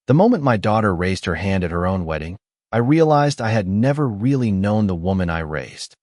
The moment my daughter raised her hand at her own wedding, I realized I had never really known the woman I raised.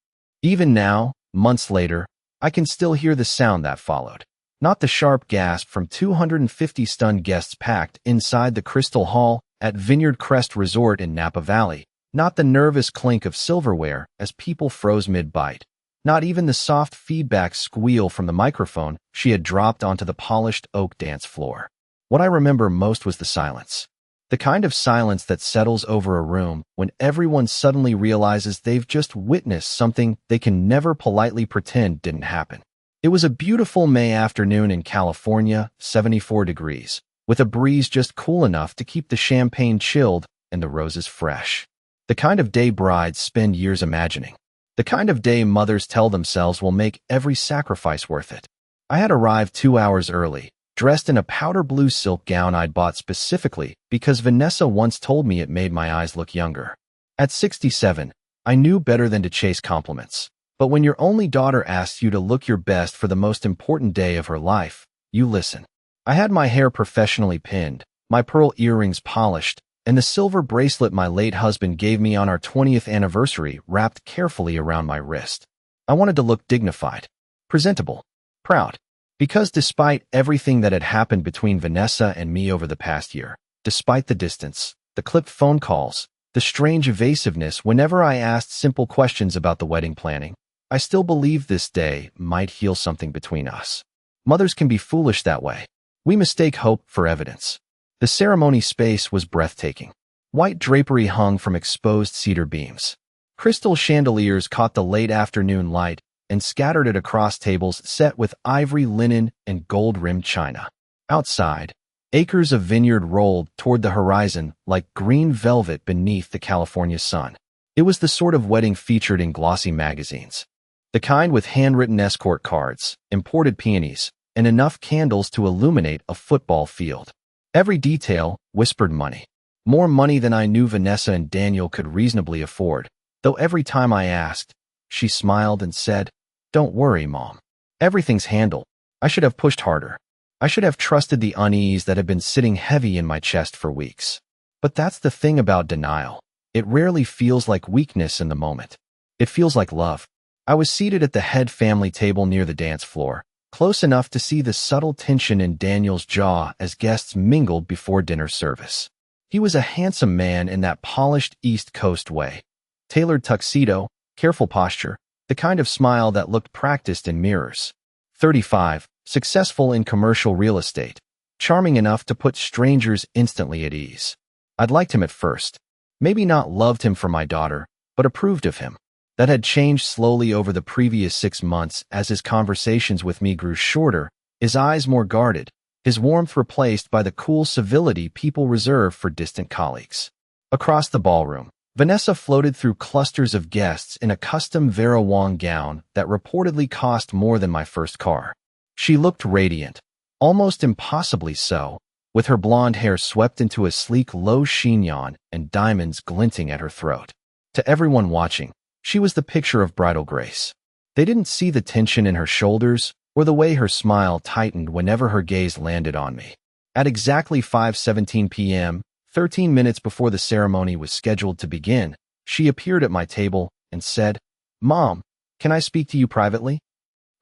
Even now, months later, I can still hear the sound that followed. Not the sharp gasp from 250 stunned guests packed inside the Crystal Hall at Vineyard Crest Resort in Napa Valley. Not the nervous clink of silverware as people froze mid-bite. Not even the soft feedback squeal from the microphone she had dropped onto the polished oak dance floor. What I remember most was the silence. The kind of silence that settles over a room when everyone suddenly realizes they've just witnessed something they can never politely pretend didn't happen. It was a beautiful May afternoon in California, 74 degrees, with a breeze just cool enough to keep the champagne chilled and the roses fresh. The kind of day brides spend years imagining. The kind of day mothers tell themselves will make every sacrifice worth it. I had arrived 2 hours early, dressed in a powder blue silk gown I'd bought specifically because Vanessa once told me it made my eyes look younger. At 67, I knew better than to chase compliments. But when your only daughter asks you to look your best for the most important day of her life, you listen. I had my hair professionally pinned, my pearl earrings polished, and the silver bracelet my late husband gave me on our 20th anniversary wrapped carefully around my wrist. I wanted to look dignified, presentable, proud. Because despite everything that had happened between Vanessa and me over the past year, despite the distance, the clipped phone calls, the strange evasiveness whenever I asked simple questions about the wedding planning, I still believed this day might heal something between us. Mothers can be foolish that way. We mistake hope for evidence. The ceremony space was breathtaking. White drapery hung from exposed cedar beams. Crystal chandeliers caught the late afternoon light and scattered it across tables set with ivory linen and gold-rimmed china. Outside, acres of vineyard rolled toward the horizon like green velvet beneath the California sun. It was the sort of wedding featured in glossy magazines. The kind with handwritten escort cards, imported peonies, and enough candles to illuminate a football field. Every detail whispered money. More money than I knew Vanessa and Daniel could reasonably afford, though every time I asked, she smiled and said, "Don't worry, Mom. Everything's handled. I should have pushed harder. I should have trusted the unease that had been sitting heavy in my chest for weeks." But that's the thing about denial. It rarely feels like weakness in the moment. It feels like love. I was seated at the head family table near the dance floor, close enough to see the subtle tension in Daniel's jaw as guests mingled before dinner service. He was a handsome man in that polished East Coast way. Tailored tuxedo, careful posture, the kind of smile that looked practiced in mirrors. 35, successful in commercial real estate, charming enough to put strangers instantly at ease. I'd liked him at first. Maybe not loved him for my daughter, but approved of him. That had changed slowly over the previous 6 months as his conversations with me grew shorter, his eyes more guarded, his warmth replaced by the cool civility people reserve for distant colleagues. Across the ballroom, Vanessa floated through clusters of guests in a custom Vera Wang gown that reportedly cost more than my first car. She looked radiant, almost impossibly so, with her blonde hair swept into a sleek low chignon and diamonds glinting at her throat. To everyone watching, she was the picture of bridal grace. They didn't see the tension in her shoulders or the way her smile tightened whenever her gaze landed on me. At exactly 5:17 p.m., 13 minutes before the ceremony was scheduled to begin, she appeared at my table and said, "Mom, can I speak to you privately?"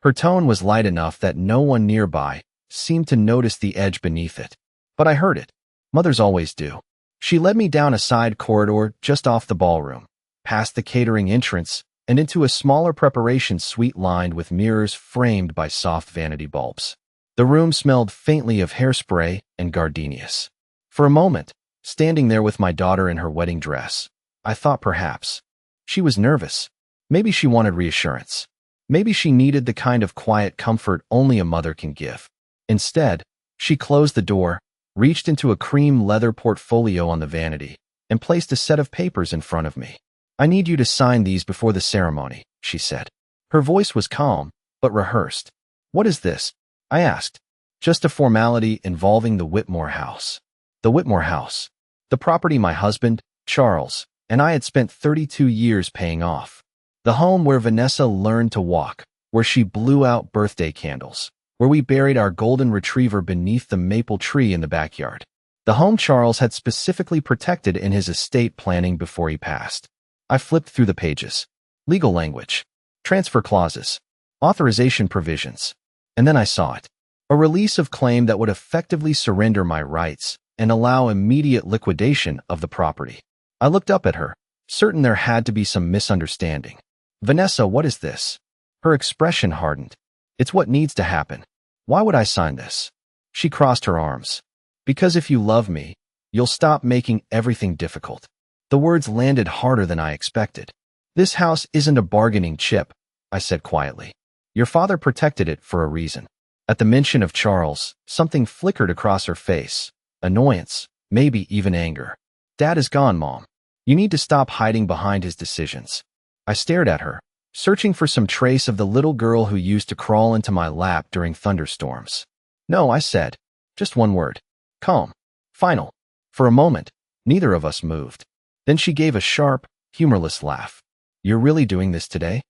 Her tone was light enough that no one nearby seemed to notice the edge beneath it. But I heard it. Mothers always do. She led me down a side corridor just off the ballroom, past the catering entrance, and into a smaller preparation suite lined with mirrors framed by soft vanity bulbs. The room smelled faintly of hairspray and gardenias. For a moment, standing there with my daughter in her wedding dress, I thought perhaps she was nervous. Maybe she wanted reassurance. Maybe she needed the kind of quiet comfort only a mother can give. Instead, she closed the door, reached into a cream leather portfolio on the vanity, and placed a set of papers in front of me. "I need you to sign these before the ceremony," she said. Her voice was calm, but rehearsed. "What is this?" I asked. "Just a formality involving the Whitmore house." The Whitmore house. The property my husband, Charles, and I had spent 32 years paying off. The home where Vanessa learned to walk, where she blew out birthday candles, where we buried our golden retriever beneath the maple tree in the backyard. The home Charles had specifically protected in his estate planning before he passed. I flipped through the pages. Legal language, transfer clauses, authorization provisions. And then I saw it. A release of claim that would effectively surrender my rights and allow immediate liquidation of the property. I looked up at her, certain there had to be some misunderstanding. Vanessa, what is this? Her expression hardened. It's what needs to happen. Why would I sign this? She crossed her arms. Because if you love me, you'll stop making everything difficult. The words landed harder than I expected. This house isn't a bargaining chip, I said quietly. Your father protected it for a reason. At the mention of Charles, something flickered across her face. Annoyance, maybe even anger. Dad is gone, Mom. You need to stop hiding behind his decisions. I stared at her, searching for some trace of the little girl who used to crawl into my lap during thunderstorms. No, I said. Just one word. Calm. Final. For a moment, neither of us moved. Then she gave a sharp, humorless laugh. You're really doing this today?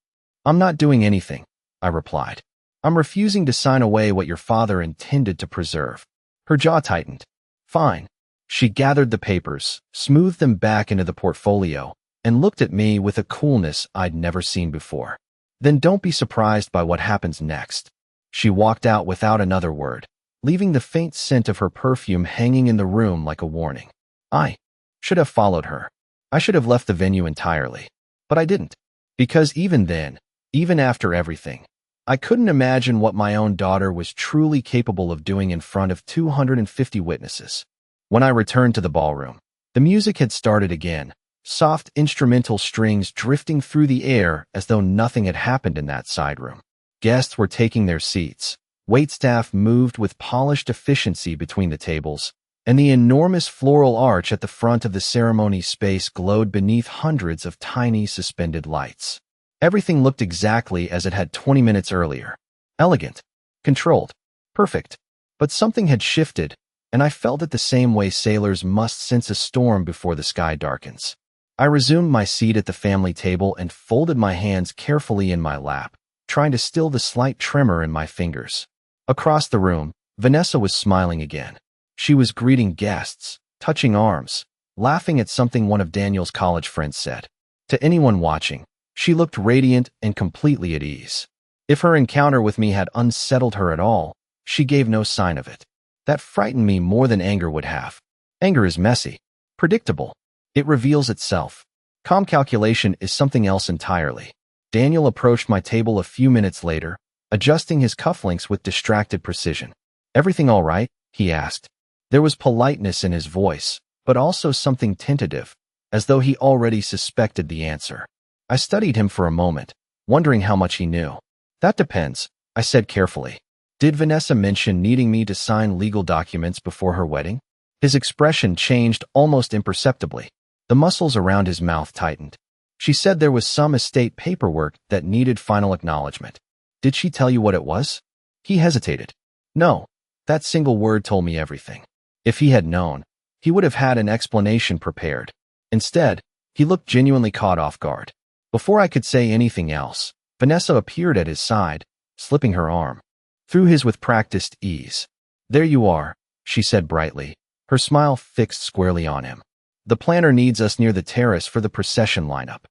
I'm not doing anything, I replied. I'm refusing to sign away what your father intended to preserve. Her jaw tightened. Fine. She gathered the papers, smoothed them back into the portfolio, and looked at me with a coolness I'd never seen before. Then don't be surprised by what happens next. She walked out without another word, leaving the faint scent of her perfume hanging in the room like a warning. I should have followed her. I should have left the venue entirely. But I didn't. Because even then, even after everything, I couldn't imagine what my own daughter was truly capable of doing in front of 250 witnesses. When I returned to the ballroom, the music had started again, soft instrumental strings drifting through the air as though nothing had happened in that side room. Guests were taking their seats. Waitstaff moved with polished efficiency between the tables, and the enormous floral arch at the front of the ceremony space glowed beneath hundreds of tiny suspended lights. Everything looked exactly as it had 20 minutes earlier. Elegant, controlled, perfect. But something had shifted, and I felt it the same way sailors must sense a storm before the sky darkens. I resumed my seat at the family table and folded my hands carefully in my lap, trying to still the slight tremor in my fingers. Across the room, Vanessa was smiling again. She was greeting guests, touching arms, laughing at something one of Daniel's college friends said. To anyone watching, she looked radiant and completely at ease. If her encounter with me had unsettled her at all, she gave no sign of it. That frightened me more than anger would have. Anger is messy, predictable. It reveals itself. Calm calculation is something else entirely. Daniel approached my table a few minutes later, adjusting his cufflinks with distracted precision. Everything all right? He asked. There was politeness in his voice, but also something tentative, as though he already suspected the answer. I studied him for a moment, wondering how much he knew. That depends, I said carefully. Did Vanessa mention needing me to sign legal documents before her wedding? His expression changed almost imperceptibly. The muscles around his mouth tightened. She said there was some estate paperwork that needed final acknowledgement. Did she tell you what it was? He hesitated. No, that single word told me everything. If he had known, he would have had an explanation prepared. Instead, he looked genuinely caught off guard. Before I could say anything else, Vanessa appeared at his side, slipping her arm through his with practiced ease. There you are, she said brightly, her smile fixed squarely on him. The planner needs us near the terrace for the procession lineup.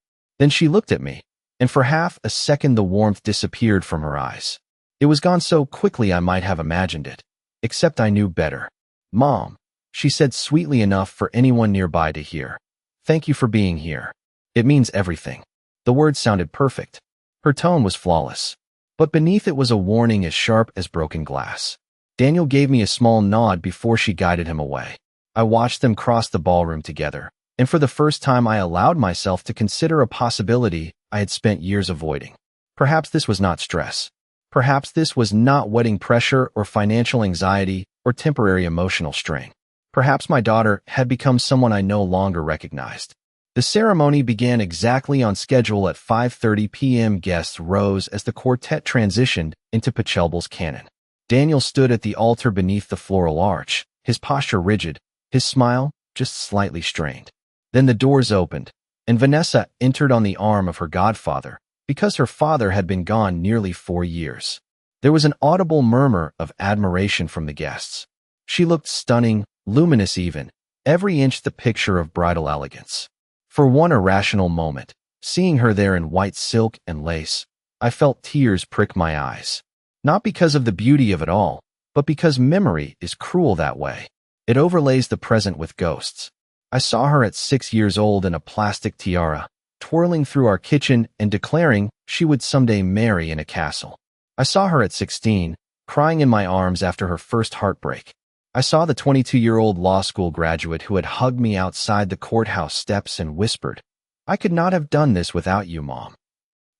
Then she looked at me, and for half a second the warmth disappeared from her eyes. It was gone so quickly I might have imagined it, except I knew better. Mom, she said sweetly enough for anyone nearby to hear. Thank you for being here. It means everything. The words sounded perfect. Her tone was flawless. But beneath it was a warning as sharp as broken glass. Daniel gave me a small nod before she guided him away. I watched them cross the ballroom together, and for the first time I allowed myself to consider a possibility I had spent years avoiding. Perhaps this was not stress. Perhaps this was not wedding pressure or financial anxiety or temporary emotional strain. Perhaps my daughter had become someone I no longer recognized. The ceremony began exactly on schedule at 5:30 p.m. Guests rose as the quartet transitioned into Pachelbel's canon. Daniel stood at the altar beneath the floral arch, his posture rigid, his smile just slightly strained. Then the doors opened, and Vanessa entered on the arm of her godfather, because her father had been gone nearly 4 years. There was an audible murmur of admiration from the guests. She looked stunning, luminous even, every inch the picture of bridal elegance. For one irrational moment, seeing her there in white silk and lace, I felt tears prick my eyes. Not because of the beauty of it all, but because memory is cruel that way. It overlays the present with ghosts. I saw her at 6 years old in a plastic tiara, twirling through our kitchen and declaring she would someday marry in a castle. I saw her at 16, crying in my arms after her first heartbreak. I saw the 22-year-old law school graduate who had hugged me outside the courthouse steps and whispered, "I could not have done this without you, Mom."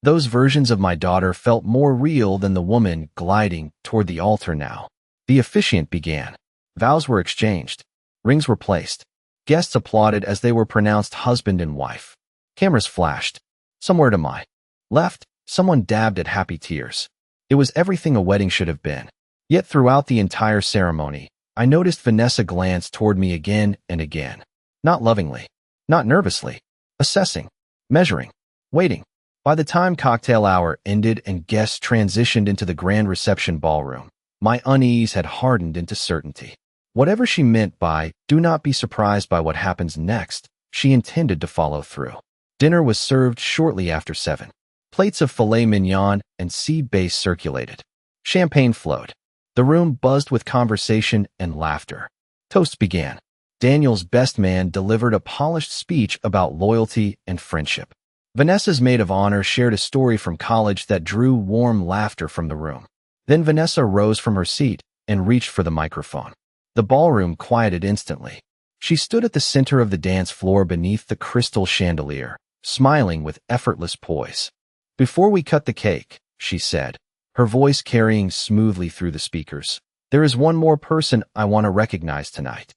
Those versions of my daughter felt more real than the woman gliding toward the altar now. The officiant began. Vows were exchanged. Rings were placed. Guests applauded as they were pronounced husband and wife. Cameras flashed. Somewhere to my left, someone dabbed at happy tears. It was everything a wedding should have been. Yet throughout the entire ceremony, I noticed Vanessa glance toward me again and again. Not lovingly, not nervously, assessing, measuring, waiting. By the time cocktail hour ended and guests transitioned into the grand reception ballroom, my unease had hardened into certainty. Whatever she meant by, "Do not be surprised by what happens next," she intended to follow through. Dinner was served shortly after 7. Plates of filet mignon and sea bass circulated. Champagne flowed. The room buzzed with conversation and laughter. Toasts began. Daniel's best man delivered a polished speech about loyalty and friendship. Vanessa's maid of honor shared a story from college that drew warm laughter from the room. Then Vanessa rose from her seat and reached for the microphone. The ballroom quieted instantly. She stood at the center of the dance floor beneath the crystal chandelier, smiling with effortless poise. "Before we cut the cake," she said, her voice carrying smoothly through the speakers, "there is one more person I want to recognize tonight."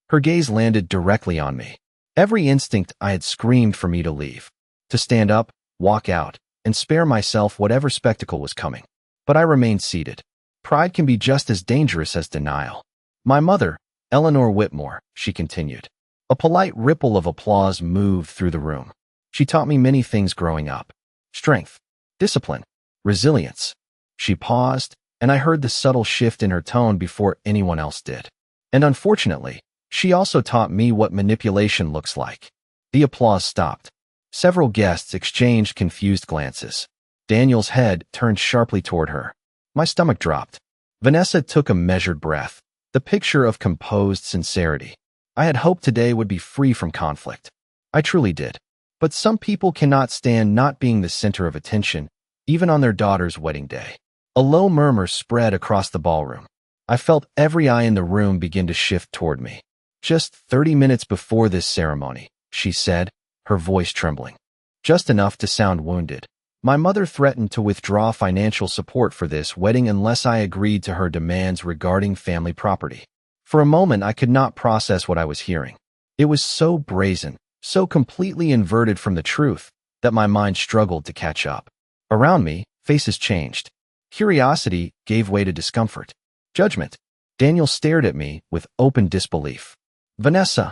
Her gaze landed directly on me. Every instinct I had screamed for me to leave, to stand up, walk out, and spare myself whatever spectacle was coming. But I remained seated. Pride can be just as dangerous as denial. "My mother, Eleanor Whitmore," she continued. A polite ripple of applause moved through the room. "She taught me many things growing up. Strength, discipline, resilience." She paused, and I heard the subtle shift in her tone before anyone else did. "And unfortunately, she also taught me what manipulation looks like." The applause stopped. Several guests exchanged confused glances. Daniel's head turned sharply toward her. My stomach dropped. Vanessa took a measured breath, the picture of composed sincerity. I had hoped today would be free from conflict. I truly did. But some people cannot stand not being the center of attention, even on their daughter's wedding day. A low murmur spread across the ballroom. I felt every eye in the room begin to shift toward me. "Just 30 minutes before this ceremony," she said, her voice trembling. Just enough to sound wounded. "My mother threatened to withdraw financial support for this wedding unless I agreed to her demands regarding family property." For a moment, I could not process what I was hearing. It was so brazen, so completely inverted from the truth, that my mind struggled to catch up. Around me, faces changed. Curiosity gave way to discomfort. Judgment. Daniel stared at me with open disbelief. "Vanessa,"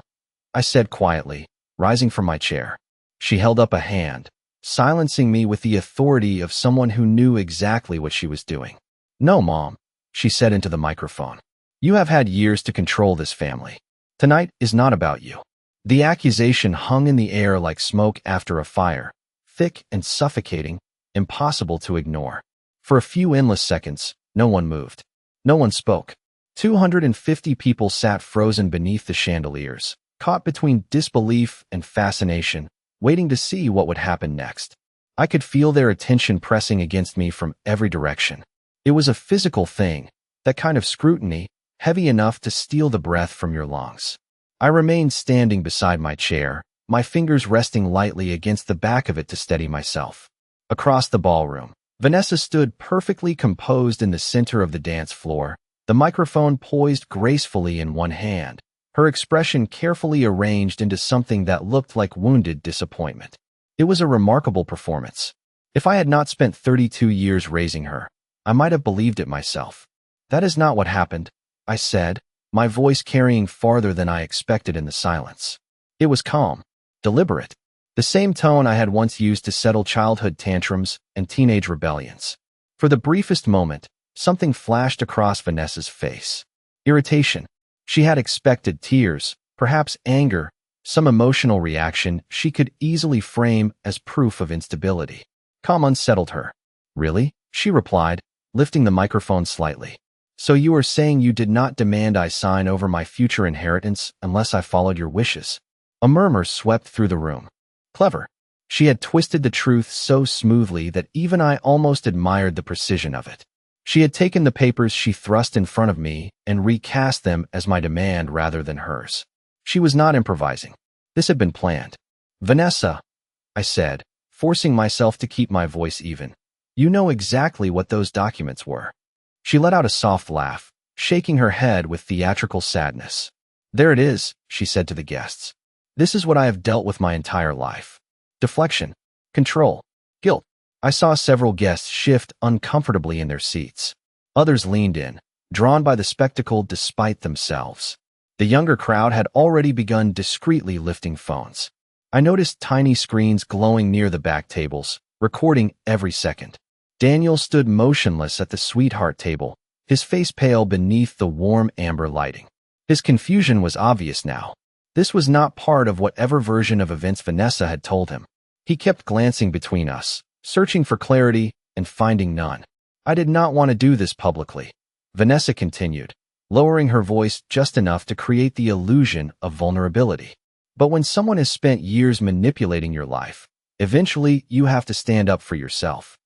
I said quietly, rising from my chair. She held up a hand, silencing me with the authority of someone who knew exactly what she was doing. "No, Mom," she said into the microphone. "You have had years to control this family. Tonight is not about you." The accusation hung in the air like smoke after a fire, thick and suffocating, impossible to ignore. For a few endless seconds, no one moved. No one spoke. 250 people sat frozen beneath the chandeliers, caught between disbelief and fascination, waiting to see what would happen next. I could feel their attention pressing against me from every direction. It was a physical thing, that kind of scrutiny, heavy enough to steal the breath from your lungs. I remained standing beside my chair, my fingers resting lightly against the back of it to steady myself. Across the ballroom, Vanessa stood perfectly composed in the center of the dance floor, the microphone poised gracefully in one hand, her expression carefully arranged into something that looked like wounded disappointment. It was a remarkable performance. If I had not spent 32 years raising her, I might have believed it myself. "That is not what happened," I said, my voice carrying farther than I expected in the silence. It was calm, deliberate, the same tone I had once used to settle childhood tantrums and teenage rebellions. For the briefest moment, something flashed across Vanessa's face. Irritation. She had expected tears, perhaps anger, some emotional reaction she could easily frame as proof of instability. Calm unsettled her. Really? She replied, lifting the microphone slightly. So you are saying you did not demand I sign over my future inheritance unless I followed your wishes? A murmur swept through the room. Clever. She had twisted the truth so smoothly that even I almost admired the precision of it. She had taken the papers she thrust in front of me and recast them as my demand rather than hers. She was not improvising. This had been planned. Vanessa, I said, forcing myself to keep my voice even. You know exactly what those documents were. She let out a soft laugh, shaking her head with theatrical sadness. There it is, she said to the guests. This is what I have dealt with my entire life. Deflection, control, guilt. I saw several guests shift uncomfortably in their seats. Others leaned in, drawn by the spectacle despite themselves. The younger crowd had already begun discreetly lifting phones. I noticed tiny screens glowing near the back tables, recording every second. Daniel stood motionless at the sweetheart table, his face pale beneath the warm amber lighting. His confusion was obvious now. This was not part of whatever version of events Vanessa had told him. He kept glancing between us, searching for clarity and finding none. I did not want to do this publicly. Vanessa continued, lowering her voice just enough to create the illusion of vulnerability. But when someone has spent years manipulating your life, eventually you have to stand up for yourself.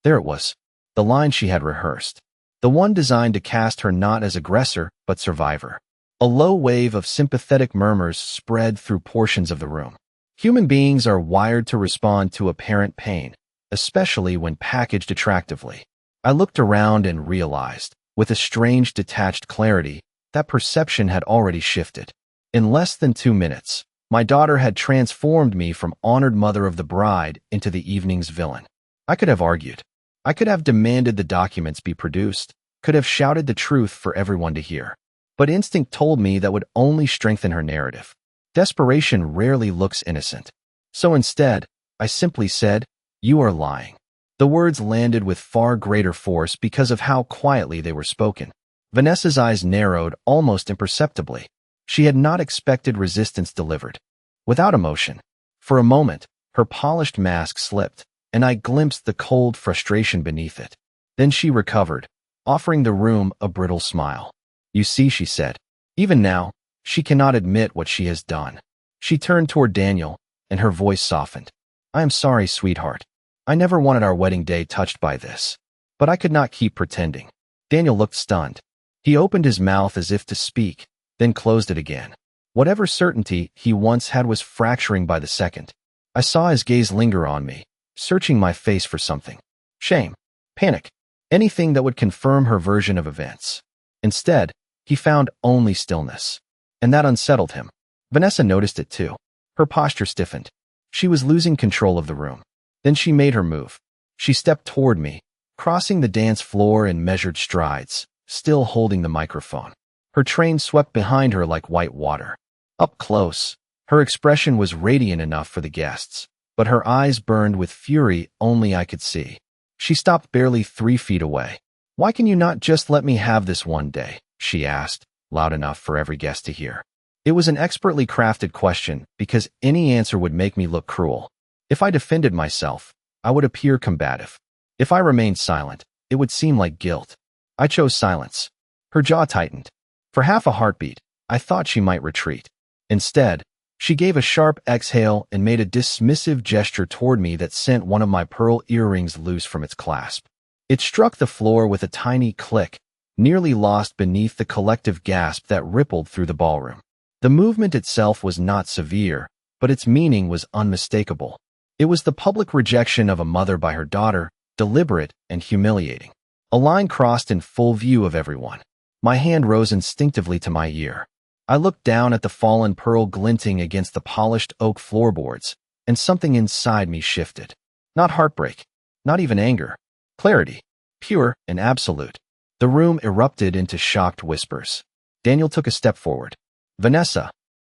There it was, the line she had rehearsed. The one designed to cast her not as aggressor, but survivor. A low wave of sympathetic murmurs spread through portions of the room. Human beings are wired to respond to apparent pain, especially when packaged attractively. I looked around and realized, with a strange detached clarity, that perception had already shifted. In less than 2 minutes, my daughter had transformed me from honored mother of the bride into the evening's villain. I could have argued. I could have demanded the documents be produced, could have shouted the truth for everyone to hear. But instinct told me that would only strengthen her narrative. Desperation rarely looks innocent. So instead, I simply said, "You are lying." The words landed with far greater force because of how quietly they were spoken. Vanessa's eyes narrowed almost imperceptibly. She had not expected resistance delivered. Without emotion. For a moment, her polished mask slipped, and I glimpsed the cold frustration beneath it. Then she recovered, offering the room a brittle smile. You see, she said. Even now, she cannot admit what she has done. She turned toward Daniel, and her voice softened. I am sorry, sweetheart. I never wanted our wedding day touched by this. But I could not keep pretending. Daniel looked stunned. He opened his mouth as if to speak, then closed it again. Whatever certainty he once had was fracturing by the second. I saw his gaze linger on me, searching my face for something. Shame, panic, anything that would confirm her version of events. Instead, he found only stillness. And that unsettled him. Vanessa noticed it too. Her posture stiffened. She was losing control of the room. Then she made her move. She stepped toward me, crossing the dance floor in measured strides, still holding the microphone. Her train swept behind her like white water. Up close, her expression was radiant enough for the guests, but her eyes burned with fury only I could see. She stopped barely 3 feet away. Why can you not just let me have this one day? She asked, loud enough for every guest to hear. It was an expertly crafted question because any answer would make me look cruel. If I defended myself, I would appear combative. If I remained silent, it would seem like guilt. I chose silence. Her jaw tightened. For half a heartbeat, I thought she might retreat. Instead, she gave a sharp exhale and made a dismissive gesture toward me that sent one of my pearl earrings loose from its clasp. It struck the floor with a tiny click, nearly lost beneath the collective gasp that rippled through the ballroom. The movement itself was not severe, but its meaning was unmistakable. It was the public rejection of a mother by her daughter, deliberate and humiliating. A line crossed in full view of everyone. My hand rose instinctively to my ear. I looked down at the fallen pearl glinting against the polished oak floorboards, and something inside me shifted. Not heartbreak, not even anger. Clarity, pure and absolute. The room erupted into shocked whispers. Daniel took a step forward. Vanessa,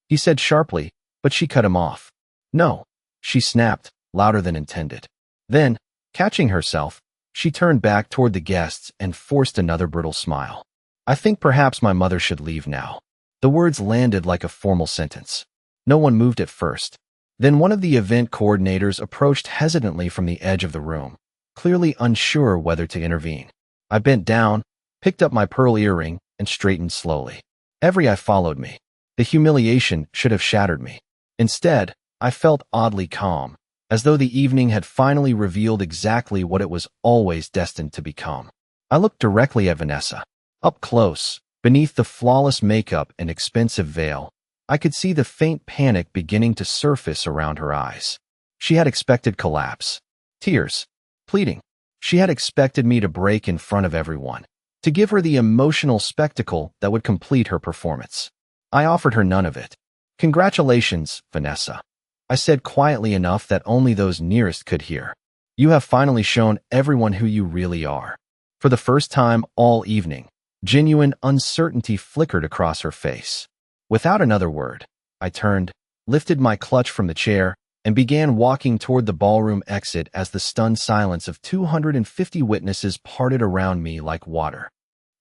he said sharply, but she cut him off. No, she snapped, louder than intended. Then, catching herself, she turned back toward the guests and forced another brittle smile. I think perhaps my mother should leave now. The words landed like a formal sentence. No one moved at first. Then one of the event coordinators approached hesitantly from the edge of the room, clearly unsure whether to intervene. I bent down, picked up my pearl earring, and straightened slowly. Every eye followed me. The humiliation should have shattered me. Instead, I felt oddly calm, as though the evening had finally revealed exactly what it was always destined to become. I looked directly at Vanessa. Up close, beneath the flawless makeup and expensive veil, I could see the faint panic beginning to surface around her eyes. She had expected collapse, tears, pleading. She had expected me to break in front of everyone, to give her the emotional spectacle that would complete her performance. I offered her none of it. "Congratulations, Vanessa," I said quietly enough that only those nearest could hear. "You have finally shown everyone who you really are." For the first time all evening, genuine uncertainty flickered across her face. Without another word, I turned, lifted my clutch from the chair, and began walking toward the ballroom exit as the stunned silence of 250 witnesses parted around me like water.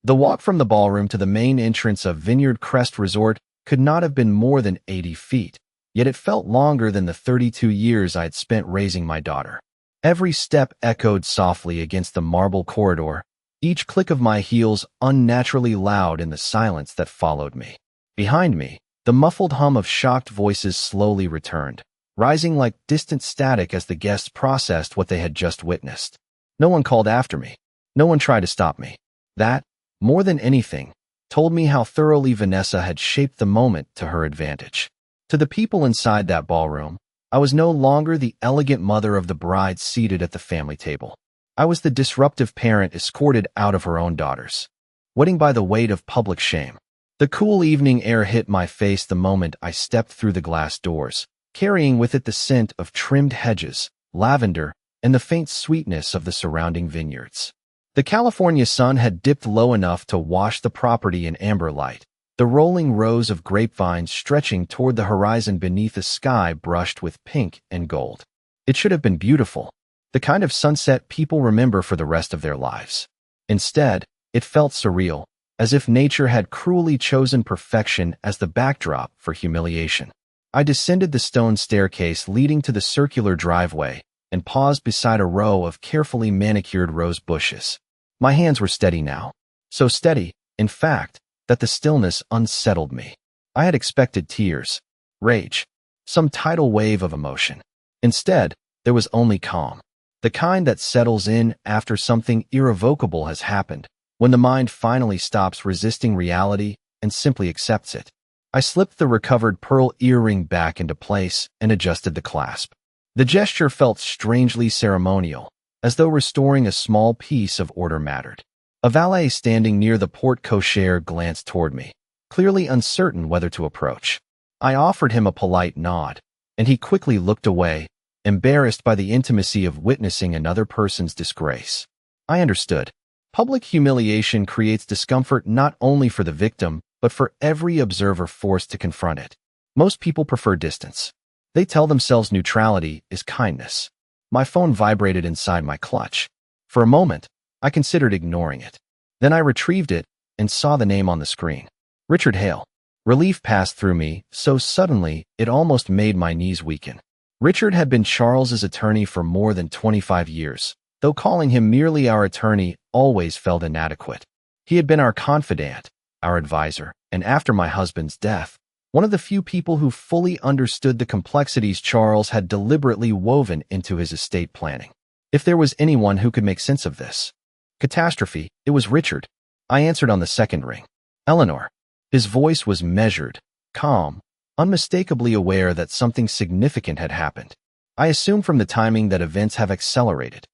The walk from the ballroom to the main entrance of Vineyard Crest Resort could not have been more than 80 feet, yet it felt longer than the 32 years I had spent raising my daughter. Every step echoed softly against the marble corridor, each click of my heels unnaturally loud in the silence that followed me. Behind me, the muffled hum of shocked voices slowly returned, rising like distant static as the guests processed what they had just witnessed. No one called after me. No one tried to stop me. That, more than anything, told me how thoroughly Vanessa had shaped the moment to her advantage. To the people inside that ballroom, I was no longer the elegant mother of the bride seated at the family table. I was the disruptive parent escorted out of her own daughters, wetting by the weight of public shame. The cool evening air hit my face the moment I stepped through the glass doors, carrying with it the scent of trimmed hedges, lavender, and the faint sweetness of the surrounding vineyards. The California sun had dipped low enough to wash the property in amber light, the rolling rows of grapevines stretching toward the horizon beneath a sky brushed with pink and gold. It should have been beautiful, the kind of sunset people remember for the rest of their lives. Instead, it felt surreal, as if nature had cruelly chosen perfection as the backdrop for humiliation. I descended the stone staircase leading to the circular driveway and paused beside a row of carefully manicured rose bushes. My hands were steady now, so steady, in fact, that the stillness unsettled me. I had expected tears, rage, some tidal wave of emotion. Instead, there was only calm, the kind that settles in after something irrevocable has happened, when the mind finally stops resisting reality and simply accepts it. I slipped the recovered pearl earring back into place and adjusted the clasp. The gesture felt strangely ceremonial, as though restoring a small piece of order mattered. A valet standing near the porte-cochere glanced toward me, clearly uncertain whether to approach. I offered him a polite nod, and he quickly looked away, embarrassed by the intimacy of witnessing another person's disgrace. I understood. Public humiliation creates discomfort not only for the victim, but for every observer forced to confront it. Most people prefer distance. They tell themselves neutrality is kindness. My phone vibrated inside my clutch. For a moment, I considered ignoring it. Then I retrieved it and saw the name on the screen. Richard Hale. Relief passed through me so suddenly it almost made my knees weaken. Richard had been Charles's attorney for more than 25 years, though calling him merely our attorney always felt inadequate. He had been our confidant, our advisor, and after my husband's death, one of the few people who fully understood the complexities Charles had deliberately woven into his estate planning. If there was anyone who could make sense of this catastrophe, it was Richard. I answered on the second ring. "Eleanor." His voice was measured, calm, unmistakably aware that something significant had happened. I assumed from the timing that events have accelerated.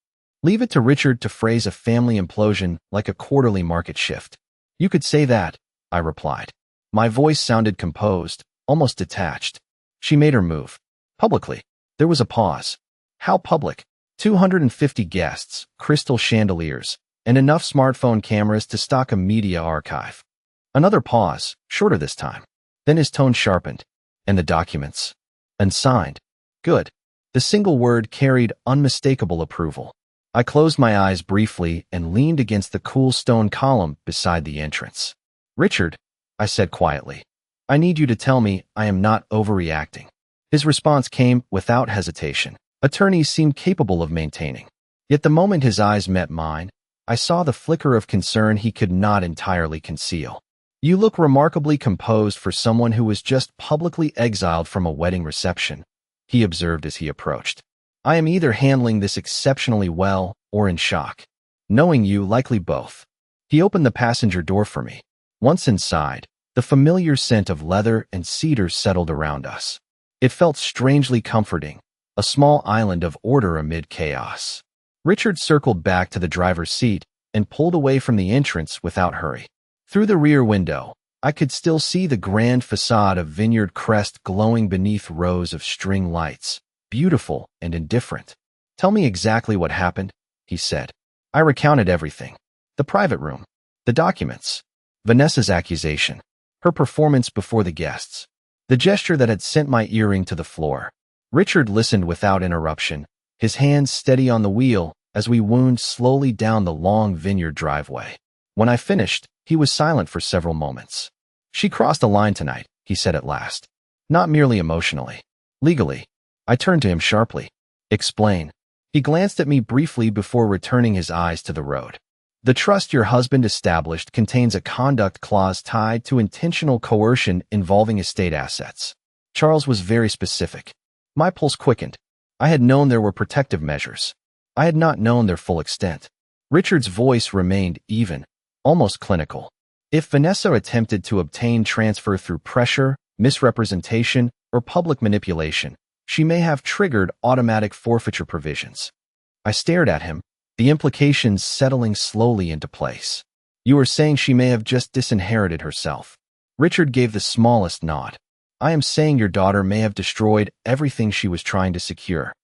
Leave it to Richard to phrase a family implosion like a quarterly market shift. "You could say that," I replied. My voice sounded composed, almost detached. She made her move. Publicly. There was a pause. How public? 250 guests, crystal chandeliers, and enough smartphone cameras to stock a media archive. Another pause, shorter this time. Then his tone sharpened. "And the documents?" "Unsigned." "Good." The single word carried unmistakable approval. I closed my eyes briefly and leaned against the cool stone column beside the entrance. "Richard," I said quietly, I need you to tell me I am not overreacting." His response came without hesitation. Attorneys seemed capable of maintaining. Yet the moment his eyes met mine, I saw the flicker of concern he could not entirely conceal. "You look remarkably composed for someone who was just publicly exiled from a wedding reception," he observed as he approached. "I am either handling this exceptionally well or in shock. Knowing you, likely both." He opened the passenger door for me. Once inside, the familiar scent of leather and cedar settled around us. It felt strangely comforting, a small island of order amid chaos. Richard circled back to the driver's seat and pulled away from the entrance without hurry. Through the rear window, I could still see the grand facade of Vineyard Crest glowing beneath rows of string lights, beautiful and indifferent. "Tell me exactly what happened," he said. I recounted everything. The private room, the documents, Vanessa's accusation, her performance before the guests, the gesture that had sent my earring to the floor. Richard listened without interruption, his hands steady on the wheel as we wound slowly down the long vineyard driveway. When I finished, he was silent for several moments. "She crossed a line tonight," he said at last. "Not merely emotionally. Legally." I turned to him sharply. "Explain." He glanced at me briefly before returning his eyes to the road. "The trust your husband established contains a conduct clause tied to intentional coercion involving estate assets." Charles was very specific. My pulse quickened. I had known there were protective measures. I had not known their full extent. Richard's voice remained even, almost clinical. "If Vanessa attempted to obtain transfer through pressure, misrepresentation, or public manipulation, she may have triggered automatic forfeiture provisions." I stared at him, the implications settling slowly into place. "You are saying she may have just disinherited herself?" Richard gave the smallest nod. "I am saying your daughter may have destroyed everything she was trying to secure."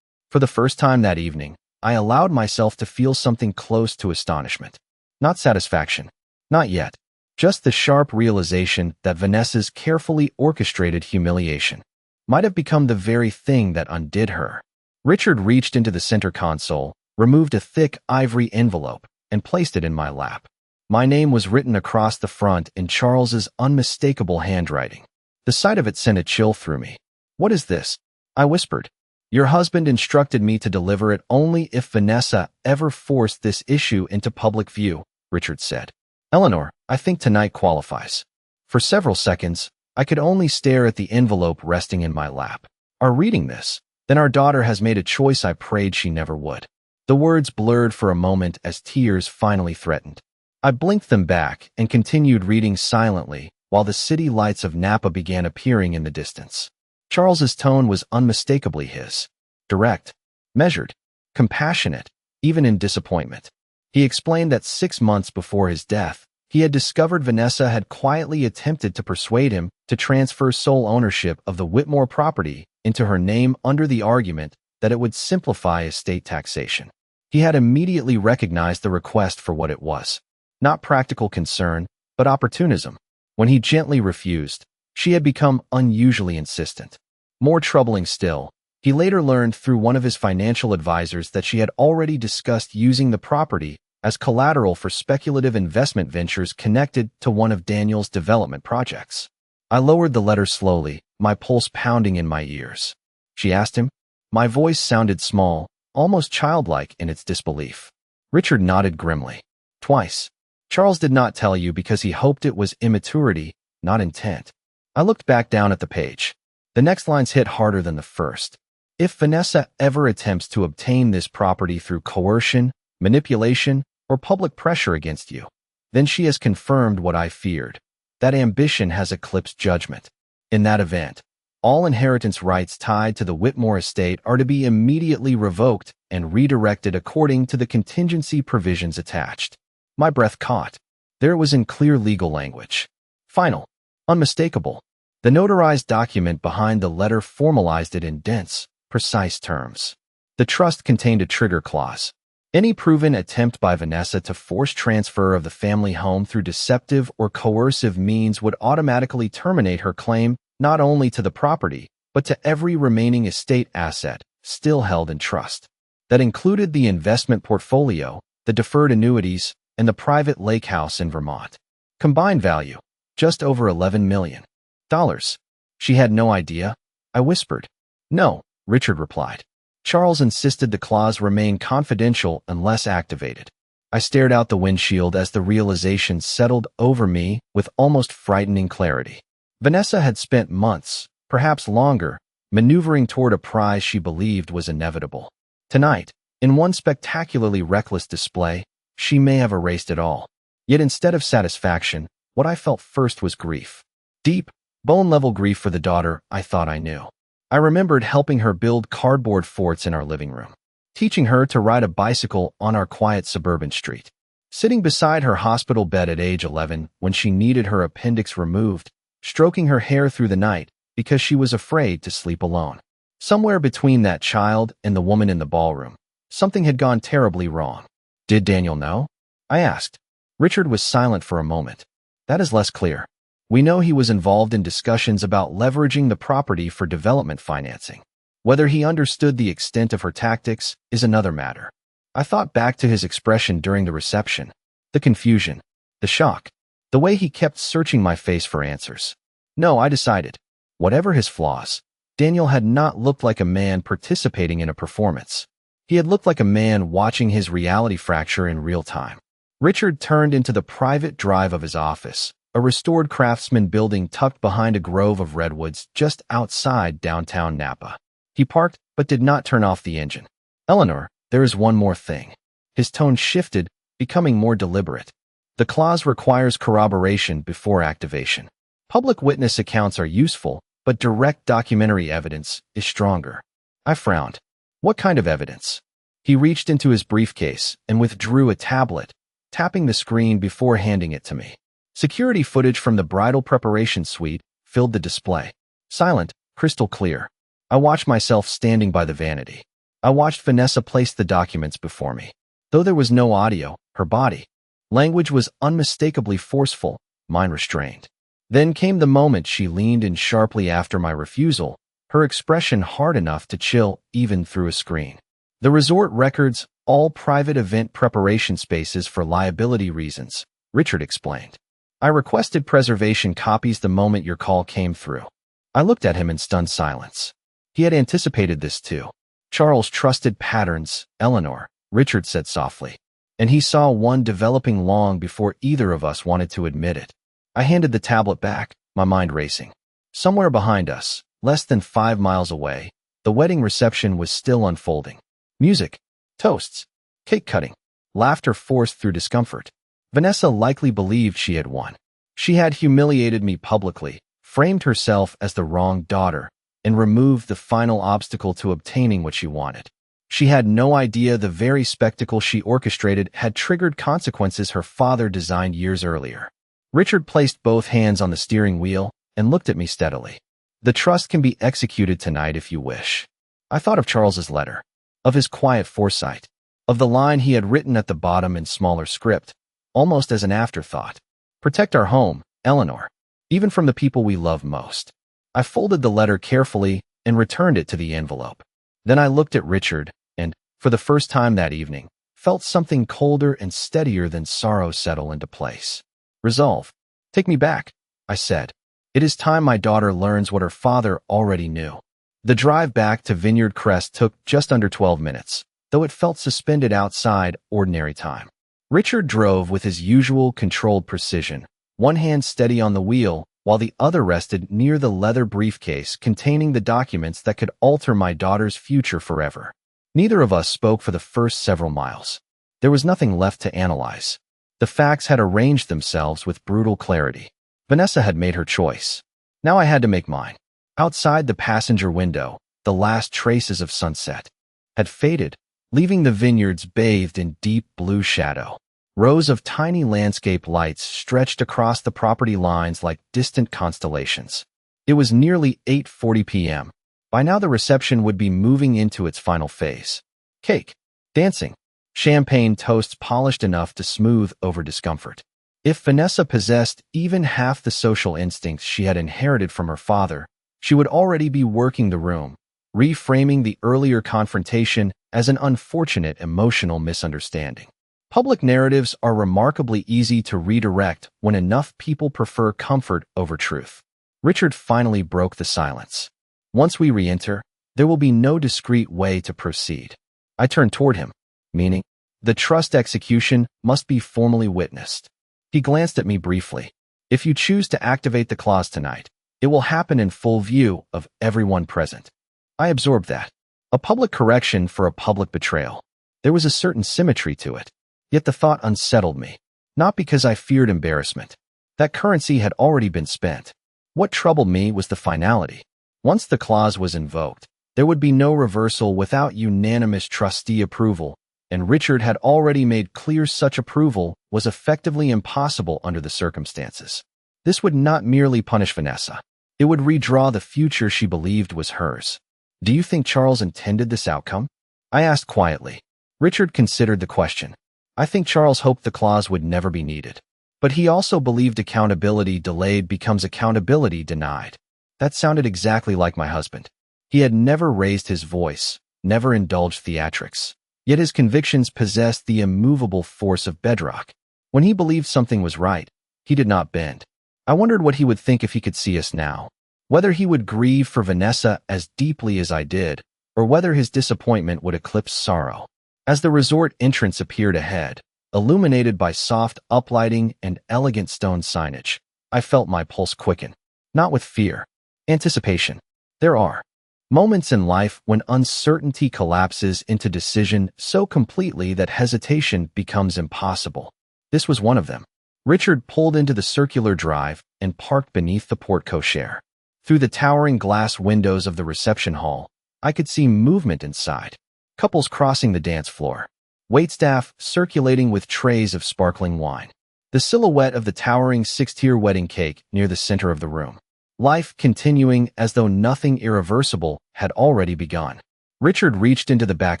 For the first time that evening, I allowed myself to feel something close to astonishment. Not satisfaction. Not yet. Just the sharp realization that Vanessa's carefully orchestrated humiliation might have become the very thing that undid her. Richard reached into the center console, removed a thick ivory envelope, and placed it in my lap. My name was written across the front in Charles's unmistakable handwriting. The sight of it sent a chill through me. "What is this?" I whispered. "Your husband instructed me to deliver it only if Vanessa ever forced this issue into public view," Richard said. "Eleanor, I think tonight qualifies." For several seconds, I could only stare at the envelope resting in my lap. "Are reading this? Then our daughter has made a choice I prayed she never would." The words blurred for a moment as tears finally threatened. I blinked them back and continued reading silently while the city lights of Napa began appearing in the distance. Charles's tone was unmistakably his. Direct, measured, compassionate, even in disappointment. He explained that 6 months before his death, he had discovered Vanessa had quietly attempted to persuade him to transfer sole ownership of the Whitmore property into her name under the argument that it would simplify estate taxation. He had immediately recognized the request for what it was. Not practical concern, but opportunism. When he gently refused, she had become unusually insistent. More troubling still, he later learned through one of his financial advisors that she had already discussed using the property as collateral for speculative investment ventures connected to one of Daniel's development projects. I lowered the letter slowly, my pulse pounding in my ears. "She asked him?" My voice sounded small, almost childlike in its disbelief. Richard nodded grimly. "Twice. Charles did not tell you because he hoped it was immaturity, not intent." I looked back down at the page. The next lines hit harder than the first. "If Vanessa ever attempts to obtain this property through coercion, manipulation, or public pressure against you, then she has confirmed what I feared. That ambition has eclipsed judgment. In that event, all inheritance rights tied to the Whitmore estate are to be immediately revoked and redirected according to the contingency provisions attached." My breath caught. There it was in clear legal language. Final. Unmistakable. The notarized document behind the letter formalized it in dense, precise terms. The trust contained a trigger clause. Any proven attempt by Vanessa to force transfer of the family home through deceptive or coercive means would automatically terminate her claim not only to the property, but to every remaining estate asset still held in trust. That included the investment portfolio, the deferred annuities, and the private lake house in Vermont. Combined value, just over $11 million. Dollars. She had no idea. I whispered. No, Richard replied. Charles insisted the clause remain confidential unless activated. I stared out the windshield as the realization settled over me with almost frightening clarity. Vanessa had spent months, perhaps longer, maneuvering toward a prize she believed was inevitable. Tonight, in one spectacularly reckless display, she may have erased it all. Yet instead of satisfaction, what I felt first was grief. Deep, bone-level grief for the daughter I thought I knew. I remembered helping her build cardboard forts in our living room, teaching her to ride a bicycle on our quiet suburban street, sitting beside her hospital bed at age 11 when she needed her appendix removed, stroking her hair through the night because she was afraid to sleep alone. Somewhere between that child and the woman in the ballroom, something had gone terribly wrong. Did Daniel know? I asked. Richard was silent for a moment. That is less clear. We know he was involved in discussions about leveraging the property for development financing. Whether he understood the extent of her tactics is another matter. I thought back to his expression during the reception, the confusion, the shock, the way he kept searching my face for answers. No, I decided. Whatever his flaws, Daniel had not looked like a man participating in a performance. He had looked like a man watching his reality fracture in real time. Richard turned into the private drive of his office, a restored craftsman building tucked behind a grove of redwoods just outside downtown Napa. He parked, but did not turn off the engine. Eleanor, there is one more thing. His tone shifted, becoming more deliberate. The clause requires corroboration before activation. Public witness accounts are useful, but direct documentary evidence is stronger. I frowned. What kind of evidence? He reached into his briefcase and withdrew a tablet, tapping the screen before handing it to me. Security footage from the bridal preparation suite filled the display. Silent, crystal clear. I watched myself standing by the vanity. I watched Vanessa place the documents before me. Though there was no audio, her body language was unmistakably forceful, mine restrained. Then came the moment she leaned in sharply after my refusal, her expression hard enough to chill even through a screen. The resort records all private event preparation spaces for liability reasons, Richard explained. I requested preservation copies the moment your call came through. I looked at him in stunned silence. He had anticipated this too. Charles trusted patterns, Eleanor, Richard said softly. And he saw one developing long before either of us wanted to admit it. I handed the tablet back, my mind racing. Somewhere behind us, less than 5 miles away, the wedding reception was still unfolding. Music, toasts, cake cutting, laughter forced through discomfort. Vanessa likely believed she had won. She had humiliated me publicly, framed herself as the wrong daughter, and removed the final obstacle to obtaining what she wanted. She had no idea the very spectacle she orchestrated had triggered consequences her father designed years earlier. Richard placed both hands on the steering wheel and looked at me steadily. The trust can be executed tonight if you wish. I thought of Charles's letter, of his quiet foresight, of the line he had written at the bottom in smaller script, almost as an afterthought. Protect our home, Eleanor, even from the people we love most. I folded the letter carefully and returned it to the envelope. Then I looked at Richard and, for the first time that evening, felt something colder and steadier than sorrow settle into place. Resolve. Take me back, I said. It is time my daughter learns what her father already knew. The drive back to Vineyard Crest took just under 12 minutes, though it felt suspended outside ordinary time. Richard drove with his usual controlled precision, one hand steady on the wheel while the other rested near the leather briefcase containing the documents that could alter my daughter's future forever. Neither of us spoke for the first several miles. There was nothing left to analyze. The facts had arranged themselves with brutal clarity. Vanessa had made her choice. Now I had to make mine. Outside the passenger window, the last traces of sunset had faded, leaving the vineyards bathed in deep blue shadow. Rows of tiny landscape lights stretched across the property lines like distant constellations. It was nearly 8:40 p.m. By now the reception would be moving into its final phase. Cake, dancing, champagne toasts polished enough to smooth over discomfort. If Vanessa possessed even half the social instincts she had inherited from her father, she would already be working the room, reframing the earlier confrontation as an unfortunate emotional misunderstanding. Public narratives are remarkably easy to redirect when enough people prefer comfort over truth. Richard finally broke the silence. Once we re-enter, there will be no discreet way to proceed. I turned toward him, meaning, the trust execution must be formally witnessed. He glanced at me briefly. If you choose to activate the clause tonight, it will happen in full view of everyone present. I absorbed that. A public correction for a public betrayal. There was a certain symmetry to it. Yet the thought unsettled me. Not because I feared embarrassment. That currency had already been spent. What troubled me was the finality. Once the clause was invoked, there would be no reversal without unanimous trustee approval, and Richard had already made clear such approval was effectively impossible under the circumstances. This would not merely punish Vanessa. It would redraw the future she believed was hers. Do you think Charles intended this outcome? I asked quietly. Richard considered the question. I think Charles hoped the clause would never be needed. But he also believed accountability delayed becomes accountability denied. That sounded exactly like my husband. He had never raised his voice, never indulged theatrics. Yet his convictions possessed the immovable force of bedrock. When he believed something was right, he did not bend. I wondered what he would think if he could see us now. Whether he would grieve for Vanessa as deeply as I did, or whether his disappointment would eclipse sorrow. As the resort entrance appeared ahead, illuminated by soft uplighting and elegant stone signage, I felt my pulse quicken. Not with fear. Anticipation. There are moments in life when uncertainty collapses into decision so completely that hesitation becomes impossible. This was one of them. Richard pulled into the circular drive and parked beneath the porte-cochere. Through the towering glass windows of the reception hall, I could see movement inside. Couples crossing the dance floor. Waitstaff circulating with trays of sparkling wine. The silhouette of the towering six-tier wedding cake near the center of the room. Life continuing as though nothing irreversible had already begun. Richard reached into the back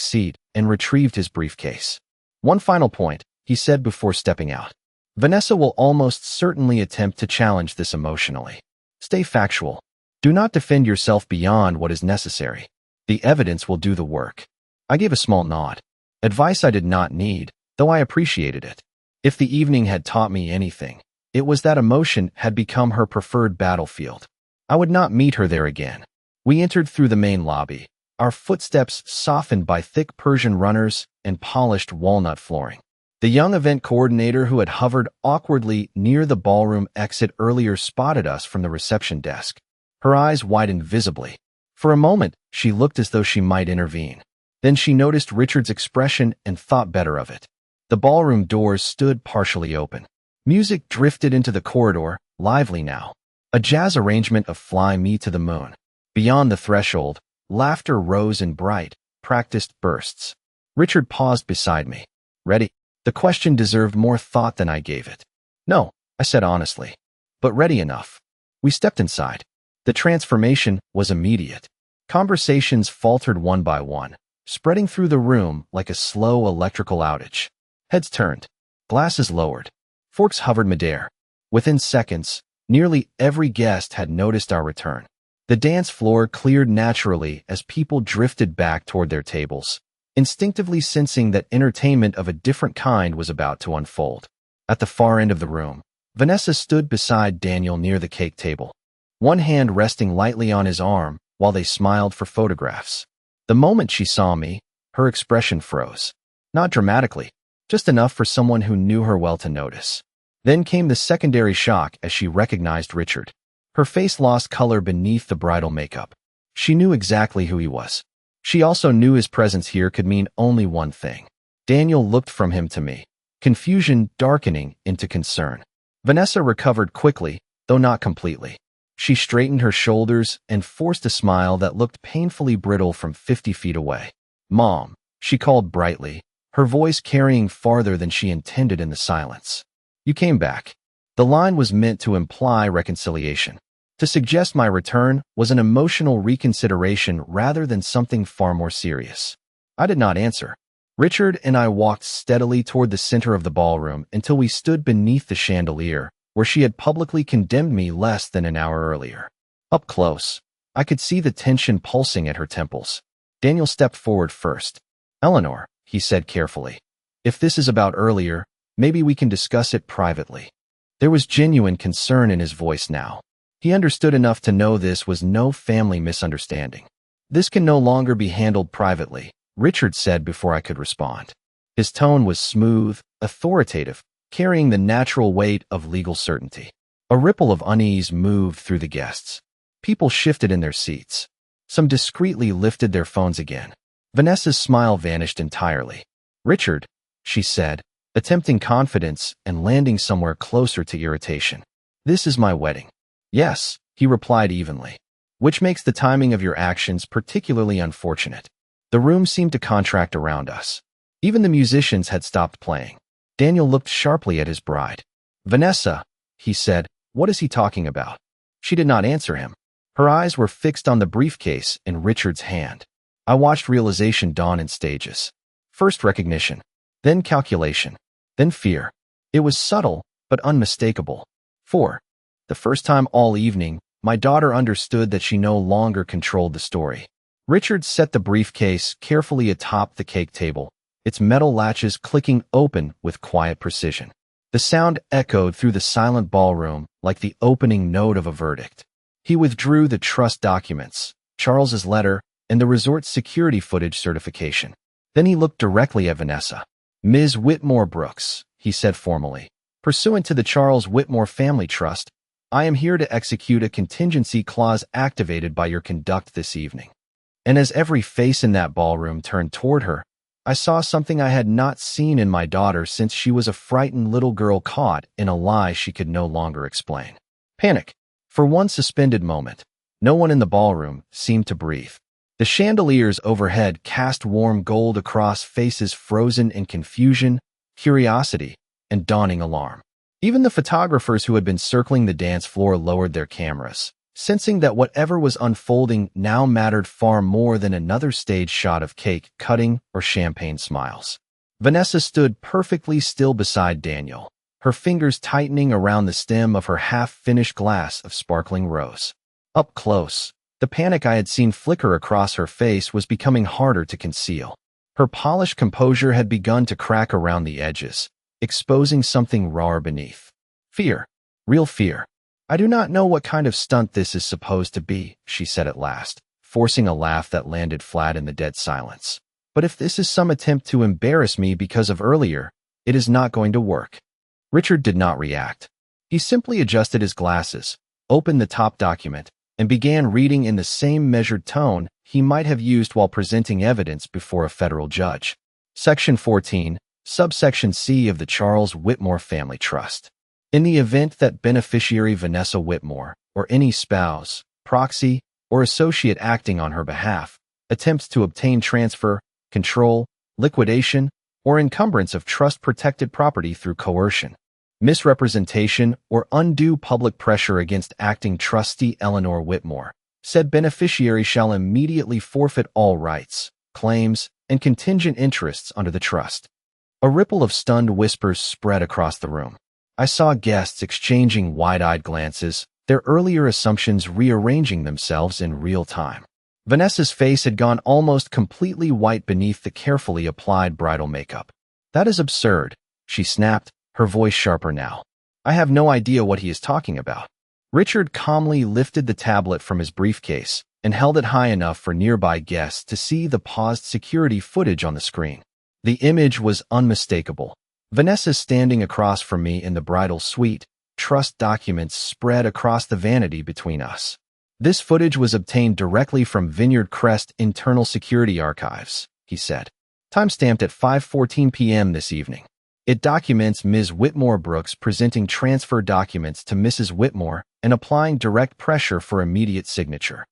seat and retrieved his briefcase. One final point, he said before stepping out. Vanessa will almost certainly attempt to challenge this emotionally. Stay factual. Do not defend yourself beyond what is necessary. The evidence will do the work. I gave a small nod. Advice I did not need, though I appreciated it. If the evening had taught me anything, it was that emotion had become her preferred battlefield. I would not meet her there again. We entered through the main lobby, our footsteps softened by thick Persian runners and polished walnut flooring. The young event coordinator who had hovered awkwardly near the ballroom exit earlier spotted us from the reception desk. Her eyes widened visibly. For a moment, she looked as though she might intervene. Then she noticed Richard's expression and thought better of it. The ballroom doors stood partially open. Music drifted into the corridor, lively now. A jazz arrangement of Fly Me to the Moon. Beyond the threshold, laughter rose in bright, practiced bursts. Richard paused beside me. Ready? The question deserved more thought than I gave it. No, I said honestly. But ready enough. We stepped inside. The transformation was immediate. Conversations faltered one by one, spreading through the room like a slow electrical outage. Heads turned. Glasses lowered. Forks hovered midair. Within seconds, nearly every guest had noticed our return. The dance floor cleared naturally as people drifted back toward their tables, instinctively sensing that entertainment of a different kind was about to unfold. At the far end of the room, Vanessa stood beside Daniel near the cake table, one hand resting lightly on his arm while they smiled for photographs. The moment she saw me, her expression froze. Not dramatically, just enough for someone who knew her well to notice. Then came the secondary shock as she recognized Richard. Her face lost color beneath the bridal makeup. She knew exactly who he was. She also knew his presence here could mean only one thing. Daniel looked from him to me, confusion darkening into concern. Vanessa recovered quickly, though not completely. She straightened her shoulders and forced a smile that looked painfully brittle from 50 feet away. Mom, she called brightly, her voice carrying farther than she intended in the silence. You came back. The line was meant to imply reconciliation. To suggest my return was an emotional reconsideration rather than something far more serious. I did not answer. Richard and I walked steadily toward the center of the ballroom until we stood beneath the chandelier, where she had publicly condemned me less than an hour earlier. Up close, I could see the tension pulsing at her temples. Daniel stepped forward first. Eleanor, he said carefully, if this is about earlier, maybe we can discuss it privately. There was genuine concern in his voice now. He understood enough to know this was no family misunderstanding. This can no longer be handled privately, Richard said before I could respond. His tone was smooth, authoritative, carrying the natural weight of legal certainty. A ripple of unease moved through the guests. People shifted in their seats. Some discreetly lifted their phones again. Vanessa's smile vanished entirely. "Richard," she said, attempting confidence and landing somewhere closer to irritation. "This is my wedding." "Yes," he replied evenly. "Which makes the timing of your actions particularly unfortunate." The room seemed to contract around us. Even the musicians had stopped playing. Daniel looked sharply at his bride. "Vanessa," he said, "what is he talking about?" She did not answer him. Her eyes were fixed on the briefcase in Richard's hand. I watched realization dawn in stages. First recognition, then calculation, then fear. It was subtle, but unmistakable. For the first time all evening, my daughter understood that she no longer controlled the story. Richard set the briefcase carefully atop the cake table, its metal latches clicking open with quiet precision. The sound echoed through the silent ballroom like the opening note of a verdict. He withdrew the trust documents, Charles's letter, and the resort's security footage certification. Then he looked directly at Vanessa. "Ms. Whitmore Brooks," he said formally, "pursuant to the Charles Whitmore Family Trust, I am here to execute a contingency clause activated by your conduct this evening." And as every face in that ballroom turned toward her, I saw something I had not seen in my daughter since she was a frightened little girl caught in a lie she could no longer explain. Panic. For one suspended moment, no one in the ballroom seemed to breathe. The chandeliers overhead cast warm gold across faces frozen in confusion, curiosity, and dawning alarm. Even the photographers who had been circling the dance floor lowered their cameras, sensing that whatever was unfolding now mattered far more than another stage shot of cake cutting or champagne smiles. Vanessa stood perfectly still beside Daniel, her fingers tightening around the stem of her half-finished glass of sparkling rose. Up close, the panic I had seen flicker across her face was becoming harder to conceal. Her polished composure had begun to crack around the edges, exposing something rawer beneath. Fear. Real fear. "I do not know what kind of stunt this is supposed to be," she said at last, forcing a laugh that landed flat in the dead silence. "But if this is some attempt to embarrass me because of earlier, it is not going to work." Richard did not react. He simply adjusted his glasses, opened the top document, and began reading in the same measured tone he might have used while presenting evidence before a federal judge. Section 14, subsection C of the Charles Whitmore Family Trust. In the event that beneficiary Vanessa Whitmore, or any spouse, proxy, or associate acting on her behalf, attempts to obtain transfer, control, liquidation, or encumbrance of trust-protected property through coercion, misrepresentation, or undue public pressure against acting trustee Eleanor Whitmore, said beneficiary shall immediately forfeit all rights, claims, and contingent interests under the trust. A ripple of stunned whispers spread across the room. I saw guests exchanging wide-eyed glances, their earlier assumptions rearranging themselves in real time. Vanessa's face had gone almost completely white beneath the carefully applied bridal makeup. "That is absurd," she snapped, her voice sharper now. "I have no idea what he is talking about." Richard calmly lifted the tablet from his briefcase and held it high enough for nearby guests to see the paused security footage on the screen. The image was unmistakable. Vanessa standing across from me in the bridal suite, trust documents spread across the vanity between us. "This footage was obtained directly from Vineyard Crest Internal Security Archives," he said. "Timestamped at 5:14 p.m. this evening. It documents Ms. Whitmore Brooks presenting transfer documents to Mrs. Whitmore and applying direct pressure for immediate signature."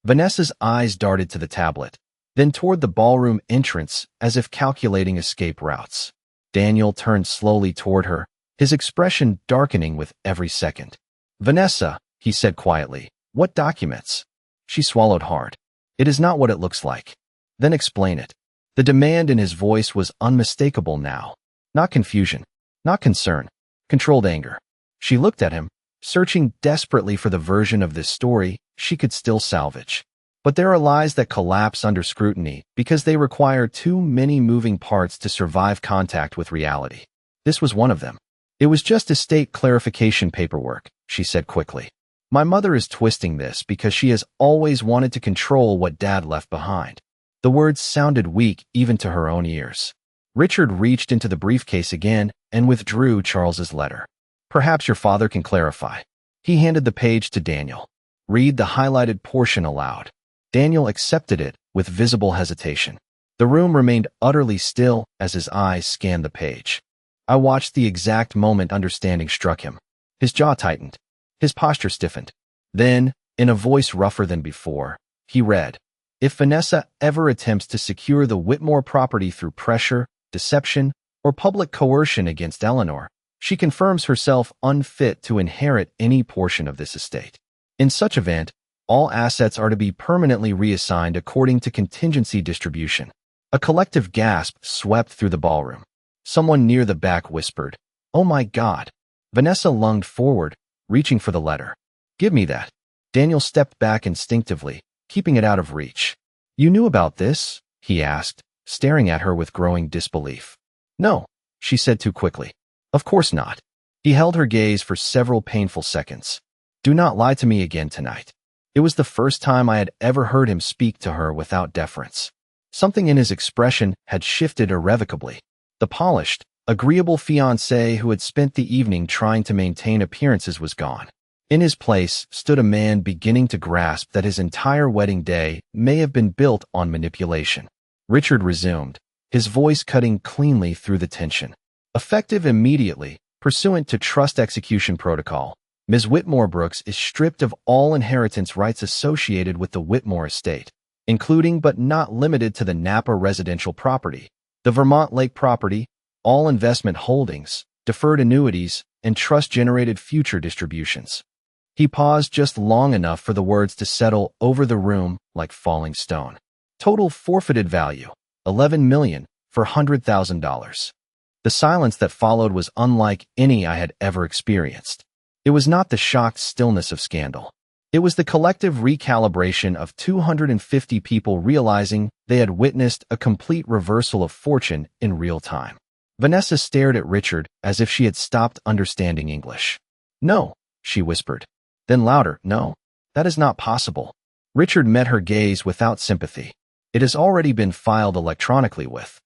Vanessa's eyes darted to the tablet, then toward the ballroom entrance as if calculating escape routes. Daniel turned slowly toward her, his expression darkening with every second. "Vanessa," he said quietly, "what documents?" She swallowed hard. "It is not what it looks like." "Then explain it." The demand in his voice was unmistakable now. Not confusion, not concern, controlled anger. She looked at him, searching desperately for the version of this story she could still salvage. But there are lies that collapse under scrutiny because they require too many moving parts to survive contact with reality. This was one of them. "It was just estate clarification paperwork," she said quickly. My mother is twisting this because she has always wanted to control what Dad left behind. The words sounded weak even to her own ears. Richard reached into the briefcase again and withdrew Charles's letter. Perhaps your father can clarify. He handed the page to Daniel. Read the highlighted portion aloud. Daniel accepted it with visible hesitation. The room remained utterly still as his eyes scanned the page. I watched the exact moment understanding struck him. His jaw tightened. His posture stiffened. Then, in a voice rougher than before, he read, "If Vanessa ever attempts to secure the Whitmore property through pressure, deception, or public coercion against Eleanor, she confirms herself unfit to inherit any portion of this estate. In such event, all assets are to be permanently reassigned according to contingency distribution." A collective gasp swept through the ballroom. Someone near the back whispered, "Oh my God." Vanessa lunged forward, reaching for the letter. "Give me that." Daniel stepped back instinctively, keeping it out of reach. "You knew about this?" he asked, staring at her with growing disbelief. "No," she said too quickly. "Of course not." He held her gaze for several painful seconds. "Do not lie to me again tonight." It was the first time I had ever heard him speak to her without deference. Something in his expression had shifted irrevocably. The polished, agreeable fiancé who had spent the evening trying to maintain appearances was gone. In his place stood a man beginning to grasp that his entire wedding day may have been built on manipulation. Richard resumed, his voice cutting cleanly through the tension. "Effective immediately, pursuant to trust execution protocol, Ms. Whitmore Brooks is stripped of all inheritance rights associated with the Whitmore estate, including but not limited to the Napa residential property, the Vermont Lake property, all investment holdings, deferred annuities, and trust-generated future distributions." He paused just long enough for the words to settle over the room like falling stone. Total forfeited value, $11 million for $100,000. The silence that followed was unlike any I had ever experienced. It was not the shocked stillness of scandal. It was the collective recalibration of 250 people realizing they had witnessed a complete reversal of fortune in real time. Vanessa stared at Richard as if she had stopped understanding English. "No," she whispered. Then louder, "No, that is not possible." Richard met her gaze without sympathy. "It has already been filed electronically with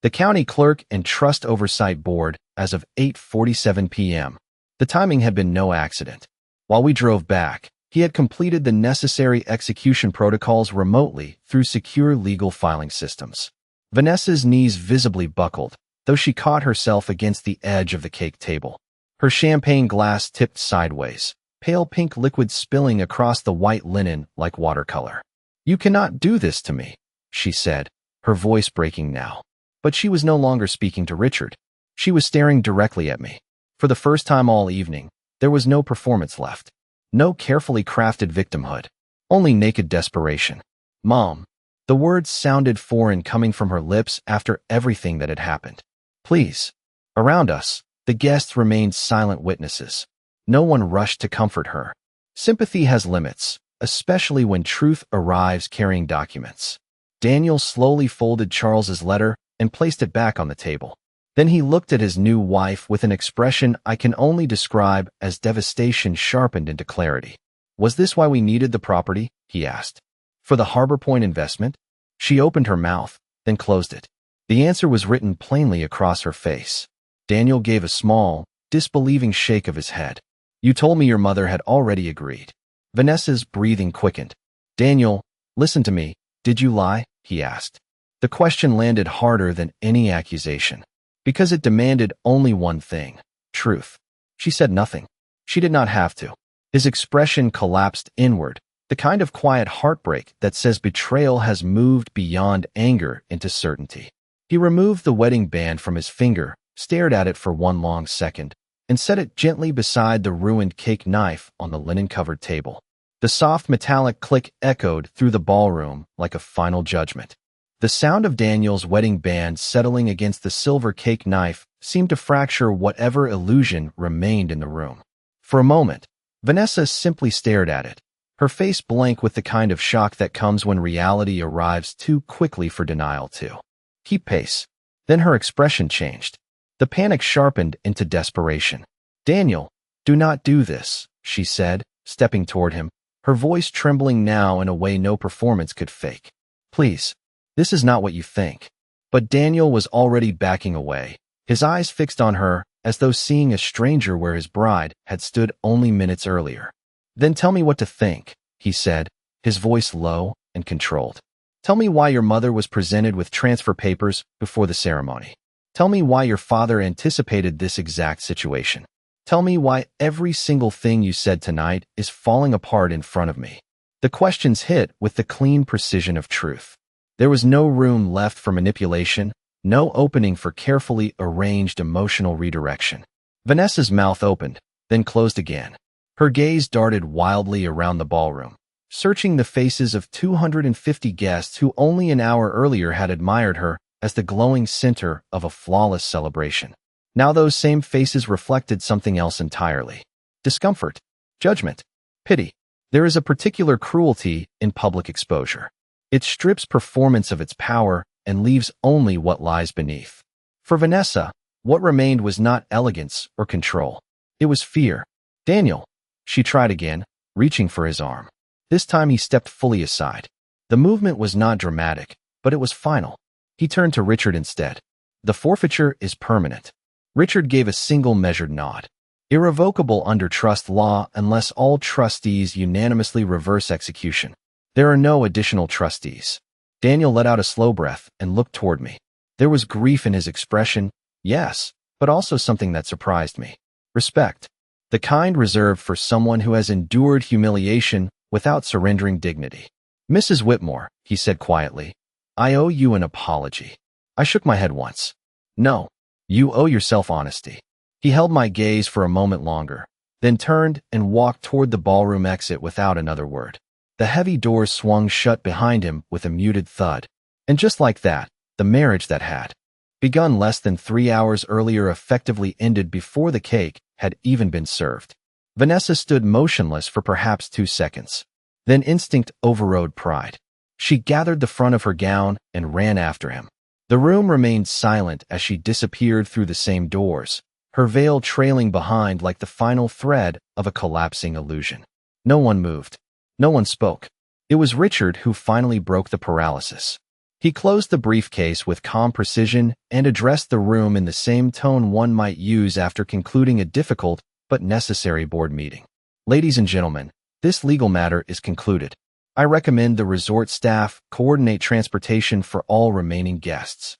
the County Clerk and Trust Oversight Board as of 8:47 p.m. The timing had been no accident. While we drove back, he had completed the necessary execution protocols remotely through secure legal filing systems. Vanessa's knees visibly buckled, though she caught herself against the edge of the cake table. Her champagne glass tipped sideways, pale pink liquid spilling across the white linen like watercolor. "You cannot do this to me," she said, her voice breaking now. But she was no longer speaking to Richard. She was staring directly at me. For the first time all evening, there was no performance left. No carefully crafted victimhood. Only naked desperation. "Mom." The words sounded foreign coming from her lips after everything that had happened. "Please." Around us, the guests remained silent witnesses. No one rushed to comfort her. Sympathy has limits, especially when truth arrives carrying documents. Daniel slowly folded Charles's letter and placed it back on the table. Then he looked at his new wife with an expression I can only describe as devastation sharpened into clarity. "Was this why we needed the property?" he asked. "For the Harbor Point investment?" She opened her mouth, then closed it. The answer was written plainly across her face. Daniel gave a small, disbelieving shake of his head. "You told me your mother had already agreed." Vanessa's breathing quickened. "Daniel, listen to me. Did you lie?" he asked. The question landed harder than any accusation, because it demanded only one thing: truth. She said nothing. She did not have to. His expression collapsed inward, the kind of quiet heartbreak that says betrayal has moved beyond anger into certainty. He removed the wedding band from his finger, stared at it for one long second, and set it gently beside the ruined cake knife on the linen-covered table. The soft metallic click echoed through the ballroom like a final judgment. The sound of Daniel's wedding band settling against the silver cake knife seemed to fracture whatever illusion remained in the room. For a moment, Vanessa simply stared at it, her face blank with the kind of shock that comes when reality arrives too quickly for denial to keep pace. Then her expression changed. The panic sharpened into desperation. "Daniel, do not do this," she said, stepping toward him, her voice trembling now in a way no performance could fake. Please, this is not what you think. But Daniel was already backing away, his eyes fixed on her as though seeing a stranger where his bride had stood only minutes earlier. Then tell me what to think, he said, his voice low and controlled. Tell me why your mother was presented with transfer papers before the ceremony. Tell me why your father anticipated this exact situation. Tell me why every single thing you said tonight is falling apart in front of me. The questions hit with the clean precision of truth. There was no room left for manipulation, no opening for carefully arranged emotional redirection. Vanessa's mouth opened, then closed again. Her gaze darted wildly around the ballroom, searching the faces of 250 guests who only an hour earlier had admired her as the glowing center of a flawless celebration. Now those same faces reflected something else entirely. Discomfort, judgment, pity. There is a particular cruelty in public exposure. It strips performance of its power and leaves only what lies beneath. For Vanessa, what remained was not elegance or control. It was fear. Daniel, she tried again, reaching for his arm. This time he stepped fully aside. The movement was not dramatic, but it was final. He turned to Richard instead. The forfeiture is permanent. Richard gave a single measured nod. Irrevocable under trust law unless all trustees unanimously reverse execution. There are no additional trustees. Daniel let out a slow breath and looked toward me. There was grief in his expression, yes, but also something that surprised me. Respect. The kind reserved for someone who has endured humiliation without surrendering dignity. Mrs. Whitmore, he said quietly, I owe you an apology. I shook my head once. No, you owe yourself honesty. He held my gaze for a moment longer, then turned and walked toward the ballroom exit without another word. The heavy doors swung shut behind him with a muted thud. And just like that, the marriage that had begun less than 3 hours earlier effectively ended before the cake had even been served. Vanessa stood motionless for perhaps 2 seconds. Then instinct overrode pride. She gathered the front of her gown and ran after him. The room remained silent as she disappeared through the same doors, her veil trailing behind like the final thread of a collapsing illusion. No one moved. No one spoke. It was Richard who finally broke the paralysis. He closed the briefcase with calm precision and addressed the room in the same tone one might use after concluding a difficult but necessary board meeting. Ladies and gentlemen, this legal matter is concluded. I recommend the resort staff coordinate transportation for all remaining guests.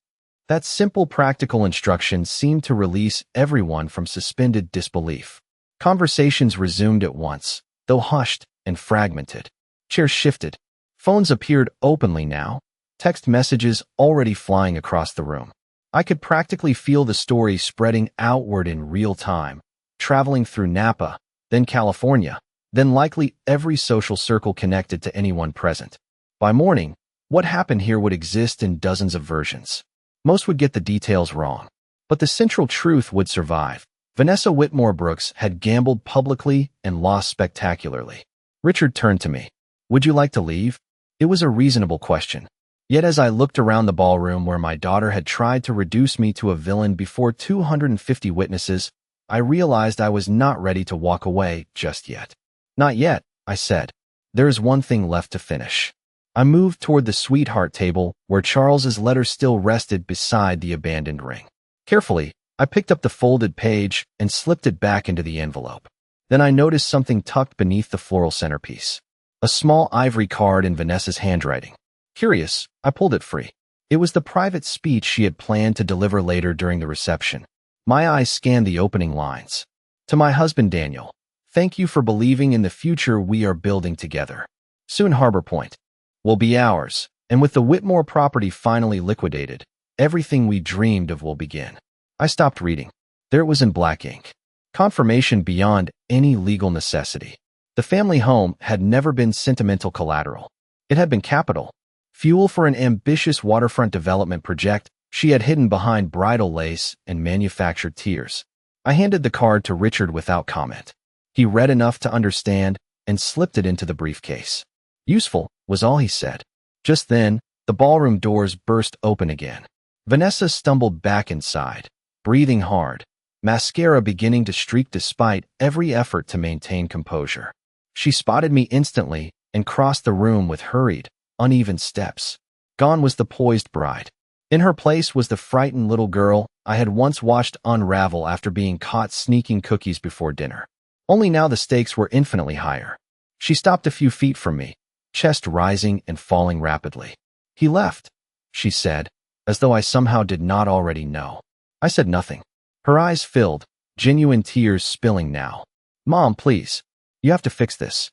That simple practical instruction seemed to release everyone from suspended disbelief. Conversations resumed at once, though hushed and fragmented. Chairs shifted. Phones appeared openly now, text messages already flying across the room. I could practically feel the story spreading outward in real time, traveling through Napa, then California, then likely every social circle connected to anyone present. By morning, what happened here would exist in dozens of versions. Most would get the details wrong, but the central truth would survive. Vanessa Whitmore Brooks had gambled publicly and lost spectacularly. Richard turned to me. Would you like to leave? It was a reasonable question. Yet as I looked around the ballroom where my daughter had tried to reduce me to a villain before 250 witnesses, I realized I was not ready to walk away just yet. Not yet, I said. There is one thing left to finish. I moved toward the sweetheart table where Charles's letter still rested beside the abandoned ring. Carefully, I picked up the folded page and slipped it back into the envelope. Then I noticed something tucked beneath the floral centerpiece. A small ivory card in Vanessa's handwriting. Curious, I pulled it free. It was the private speech she had planned to deliver later during the reception. My eyes scanned the opening lines. To my husband Daniel, thank you for believing in the future we are building together. Soon Harbor Point will be ours, and with the Whitmore property finally liquidated, everything we dreamed of will begin. I stopped reading. There it was in black ink. Confirmation beyond any legal necessity. The family home had never been sentimental collateral. It had been capital. Fuel for an ambitious waterfront development project she had hidden behind bridal lace and manufactured tears. I handed the card to Richard without comment. He read enough to understand and slipped it into the briefcase. Useful, was all he said. Just then, the ballroom doors burst open again. Vanessa stumbled back inside, breathing hard, mascara beginning to streak despite every effort to maintain composure. She spotted me instantly and crossed the room with hurried, uneven steps. Gone was the poised bride. In her place was the frightened little girl I had once watched unravel after being caught sneaking cookies before dinner. Only now the stakes were infinitely higher. She stopped a few feet from me, chest rising and falling rapidly. "He left," she said, as though I somehow did not already know. I said nothing. Her eyes filled, genuine tears spilling now. "Mom, please. You have to fix this."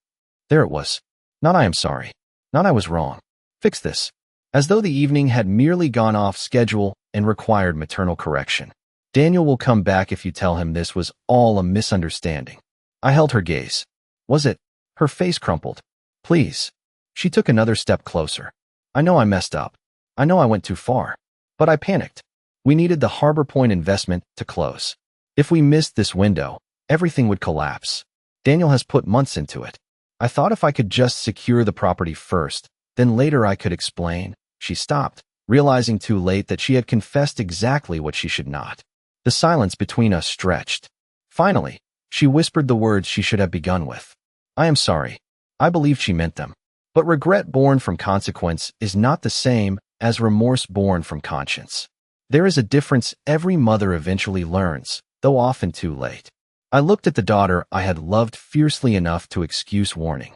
There it was. Not "I am sorry." Not "I was wrong." Fix this. As though the evening had merely gone off schedule and required maternal correction. "Daniel will come back if you tell him this was all a misunderstanding." I held her gaze. Was it? Her face crumpled. "Please." She took another step closer. "I know I messed up. I know I went too far. But I panicked. We needed the Harbor Point investment to close. If we missed this window, everything would collapse. Daniel has put months into it. I thought if I could just secure the property first, then later I could explain." She stopped, realizing too late that she had confessed exactly what she should not. The silence between us stretched. Finally, she whispered the words she should have begun with. "I am sorry." I believed she meant them. But regret born from consequence is not the same as remorse born from conscience. There is a difference every mother eventually learns, though often too late. I looked at the daughter I had loved fiercely enough to excuse warning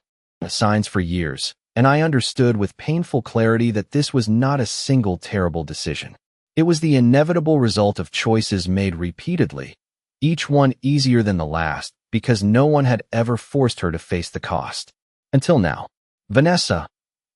signs for years, and I understood with painful clarity that this was not a single terrible decision. It was the inevitable result of choices made repeatedly, each one easier than the last, because no one had ever forced her to face the cost. Until now. "Vanessa,"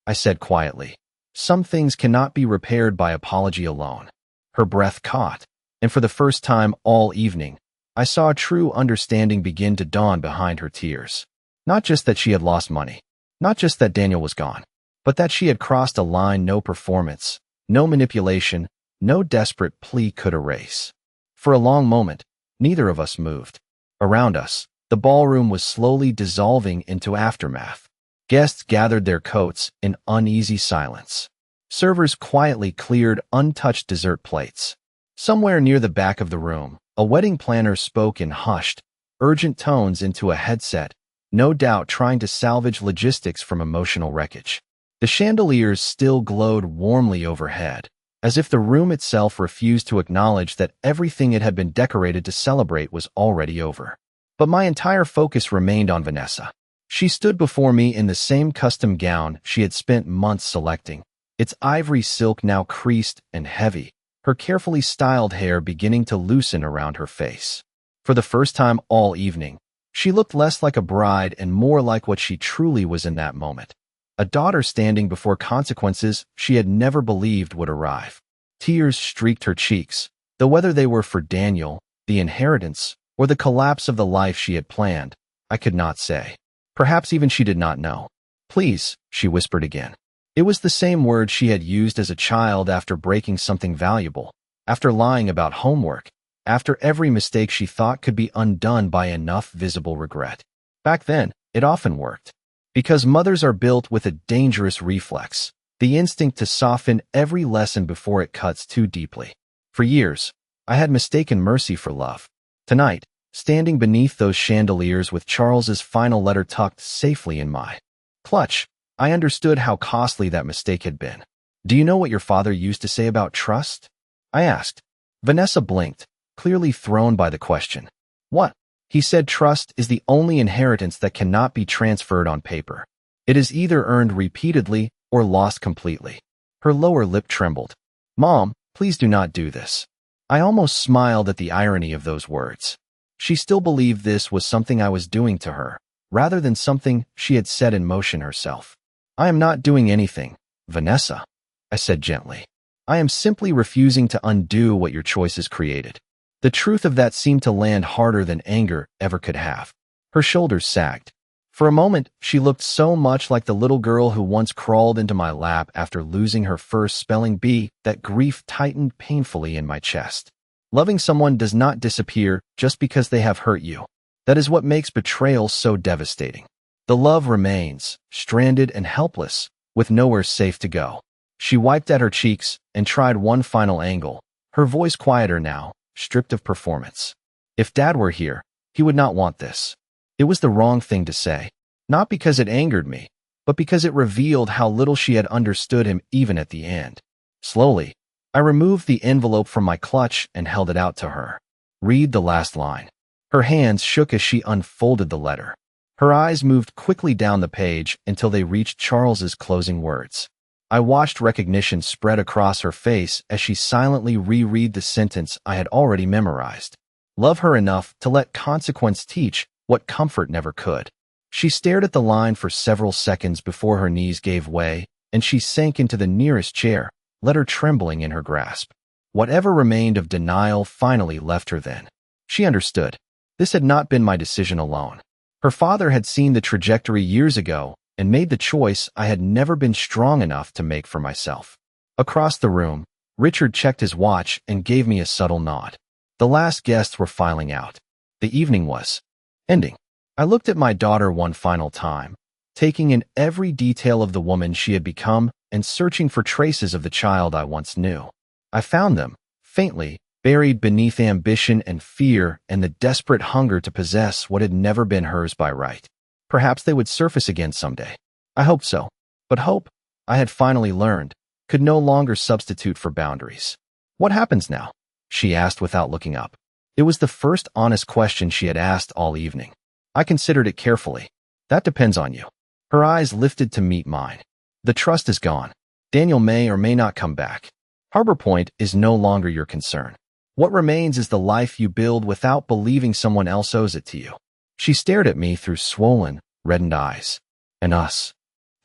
I said quietly, "some things cannot be repaired by apology alone." Her breath caught, and for the first time all evening, I saw a true understanding begin to dawn behind her tears. Not just that she had lost money, not just that Daniel was gone, but that she had crossed a line no performance, no manipulation, no desperate plea could erase. For a long moment, neither of us moved. Around us, the ballroom was slowly dissolving into aftermath. Guests gathered their coats in uneasy silence. Servers quietly cleared untouched dessert plates. Somewhere near the back of the room, a wedding planner spoke in hushed, urgent tones into a headset, no doubt trying to salvage logistics from emotional wreckage. The chandeliers still glowed warmly overhead, as if the room itself refused to acknowledge that everything it had been decorated to celebrate was already over. But my entire focus remained on Vanessa. She stood before me in the same custom gown she had spent months selecting, its ivory silk now creased and heavy, her carefully styled hair beginning to loosen around her face. For the first time all evening, she looked less like a bride and more like what she truly was in that moment. A daughter standing before consequences she had never believed would arrive. Tears streaked her cheeks, though whether they were for Daniel, the inheritance, or the collapse of the life she had planned, I could not say. Perhaps even she did not know. "Please," she whispered again. It was the same word she had used as a child after breaking something valuable, after lying about homework, after every mistake she thought could be undone by enough visible regret. Back then, it often worked. Because mothers are built with a dangerous reflex, the instinct to soften every lesson before it cuts too deeply. For years, I had mistaken mercy for love. Tonight, standing beneath those chandeliers with Charles's final letter tucked safely in my clutch, I understood how costly that mistake had been. "Do you know what your father used to say about trust?" I asked. Vanessa blinked, clearly thrown by the question. "What?" He said, "Trust is the only inheritance that cannot be transferred on paper. It is either earned repeatedly or lost completely." Her lower lip trembled. "Mom, please do not do this." I almost smiled at the irony of those words. She still believed this was something I was doing to her, rather than something she had set in motion herself. "I am not doing anything, Vanessa," I said gently. "I am simply refusing to undo what your choices created." The truth of that seemed to land harder than anger ever could have. Her shoulders sagged. For a moment, she looked so much like the little girl who once crawled into my lap after losing her first spelling bee that grief tightened painfully in my chest. Loving someone does not disappear just because they have hurt you. That is what makes betrayal so devastating. The love remains, stranded and helpless, with nowhere safe to go. She wiped at her cheeks and tried one final angle, her voice quieter now, stripped of performance. "If Dad were here, he would not want this." It was the wrong thing to say. Not because it angered me, but because it revealed how little she had understood him even at the end. Slowly, I removed the envelope from my clutch and held it out to her. Read the last line. Her hands shook as she unfolded the letter. Her eyes moved quickly down the page until they reached Charles's closing words. I watched recognition spread across her face as she silently reread the sentence I had already memorized. Love her enough to let consequence teach what comfort never could. She stared at the line for several seconds before her knees gave way, and she sank into the nearest chair, letter trembling in her grasp. Whatever remained of denial finally left her then. She understood. This had not been my decision alone. Her father had seen the trajectory years ago and made the choice I had never been strong enough to make for myself. Across the room, Richard checked his watch and gave me a subtle nod. The last guests were filing out. The evening was ending. I looked at my daughter one final time, taking in every detail of the woman she had become and searching for traces of the child I once knew. I found them, faintly, buried beneath ambition and fear and the desperate hunger to possess what had never been hers by right. Perhaps they would surface again someday. I hoped so. But hope, I had finally learned, could no longer substitute for boundaries. What happens now? She asked without looking up. It was the first honest question she had asked all evening. I considered it carefully. That depends on you. Her eyes lifted to meet mine. The trust is gone. Daniel may or may not come back. Harbor Point is no longer your concern. What remains is the life you build without believing someone else owes it to you. She stared at me through swollen, reddened eyes. And us.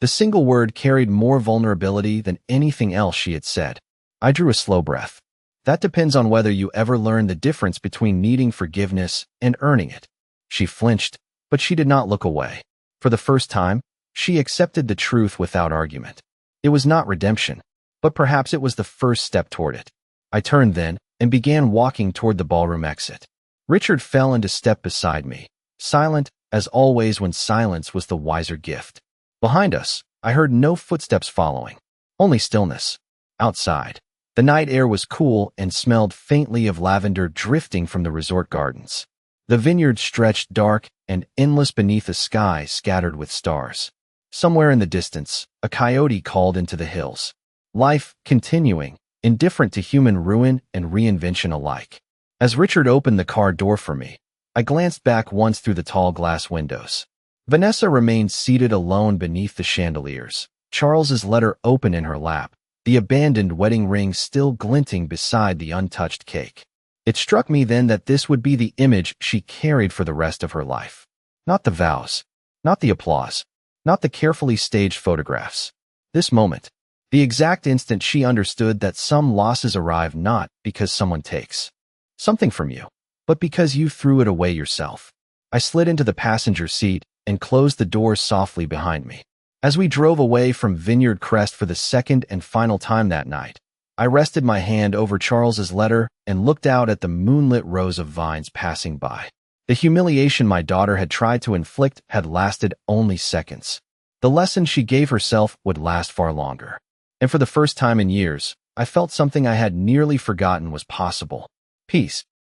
The single word carried more vulnerability than anything else she had said. I drew a slow breath. That depends on whether you ever learn the difference between needing forgiveness and earning it. She flinched, but she did not look away. For the first time, she accepted the truth without argument. It was not redemption, but perhaps it was the first step toward it. I turned then and began walking toward the ballroom exit. Richard fell into step beside me, silent as always when silence was the wiser gift. Behind us, I heard no footsteps following, only stillness. Outside, the night air was cool and smelled faintly of lavender drifting from the resort gardens. The vineyard stretched dark and endless beneath a sky scattered with stars. Somewhere in the distance, a coyote called into the hills. Life continuing, indifferent to human ruin and reinvention alike. As Richard opened the car door for me, I glanced back once through the tall glass windows. Vanessa remained seated alone beneath the chandeliers, Charles's letter open in her lap, the abandoned wedding ring still glinting beside the untouched cake. It struck me then that this would be the image she carried for the rest of her life. Not the vows, not the applause, not the carefully staged photographs. This moment, the exact instant she understood that some losses arrive not because someone takes something from you, but because you threw it away yourself. I slid into the passenger seat and closed the door softly behind me. As we drove away from Vineyard Crest for the second and final time that night, I rested my hand over Charles's letter and looked out at the moonlit rows of vines passing by. The humiliation my daughter had tried to inflict had lasted only seconds. The lesson she gave herself would last far longer. And for the first time in years, I felt something I had nearly forgotten was possible. Peace.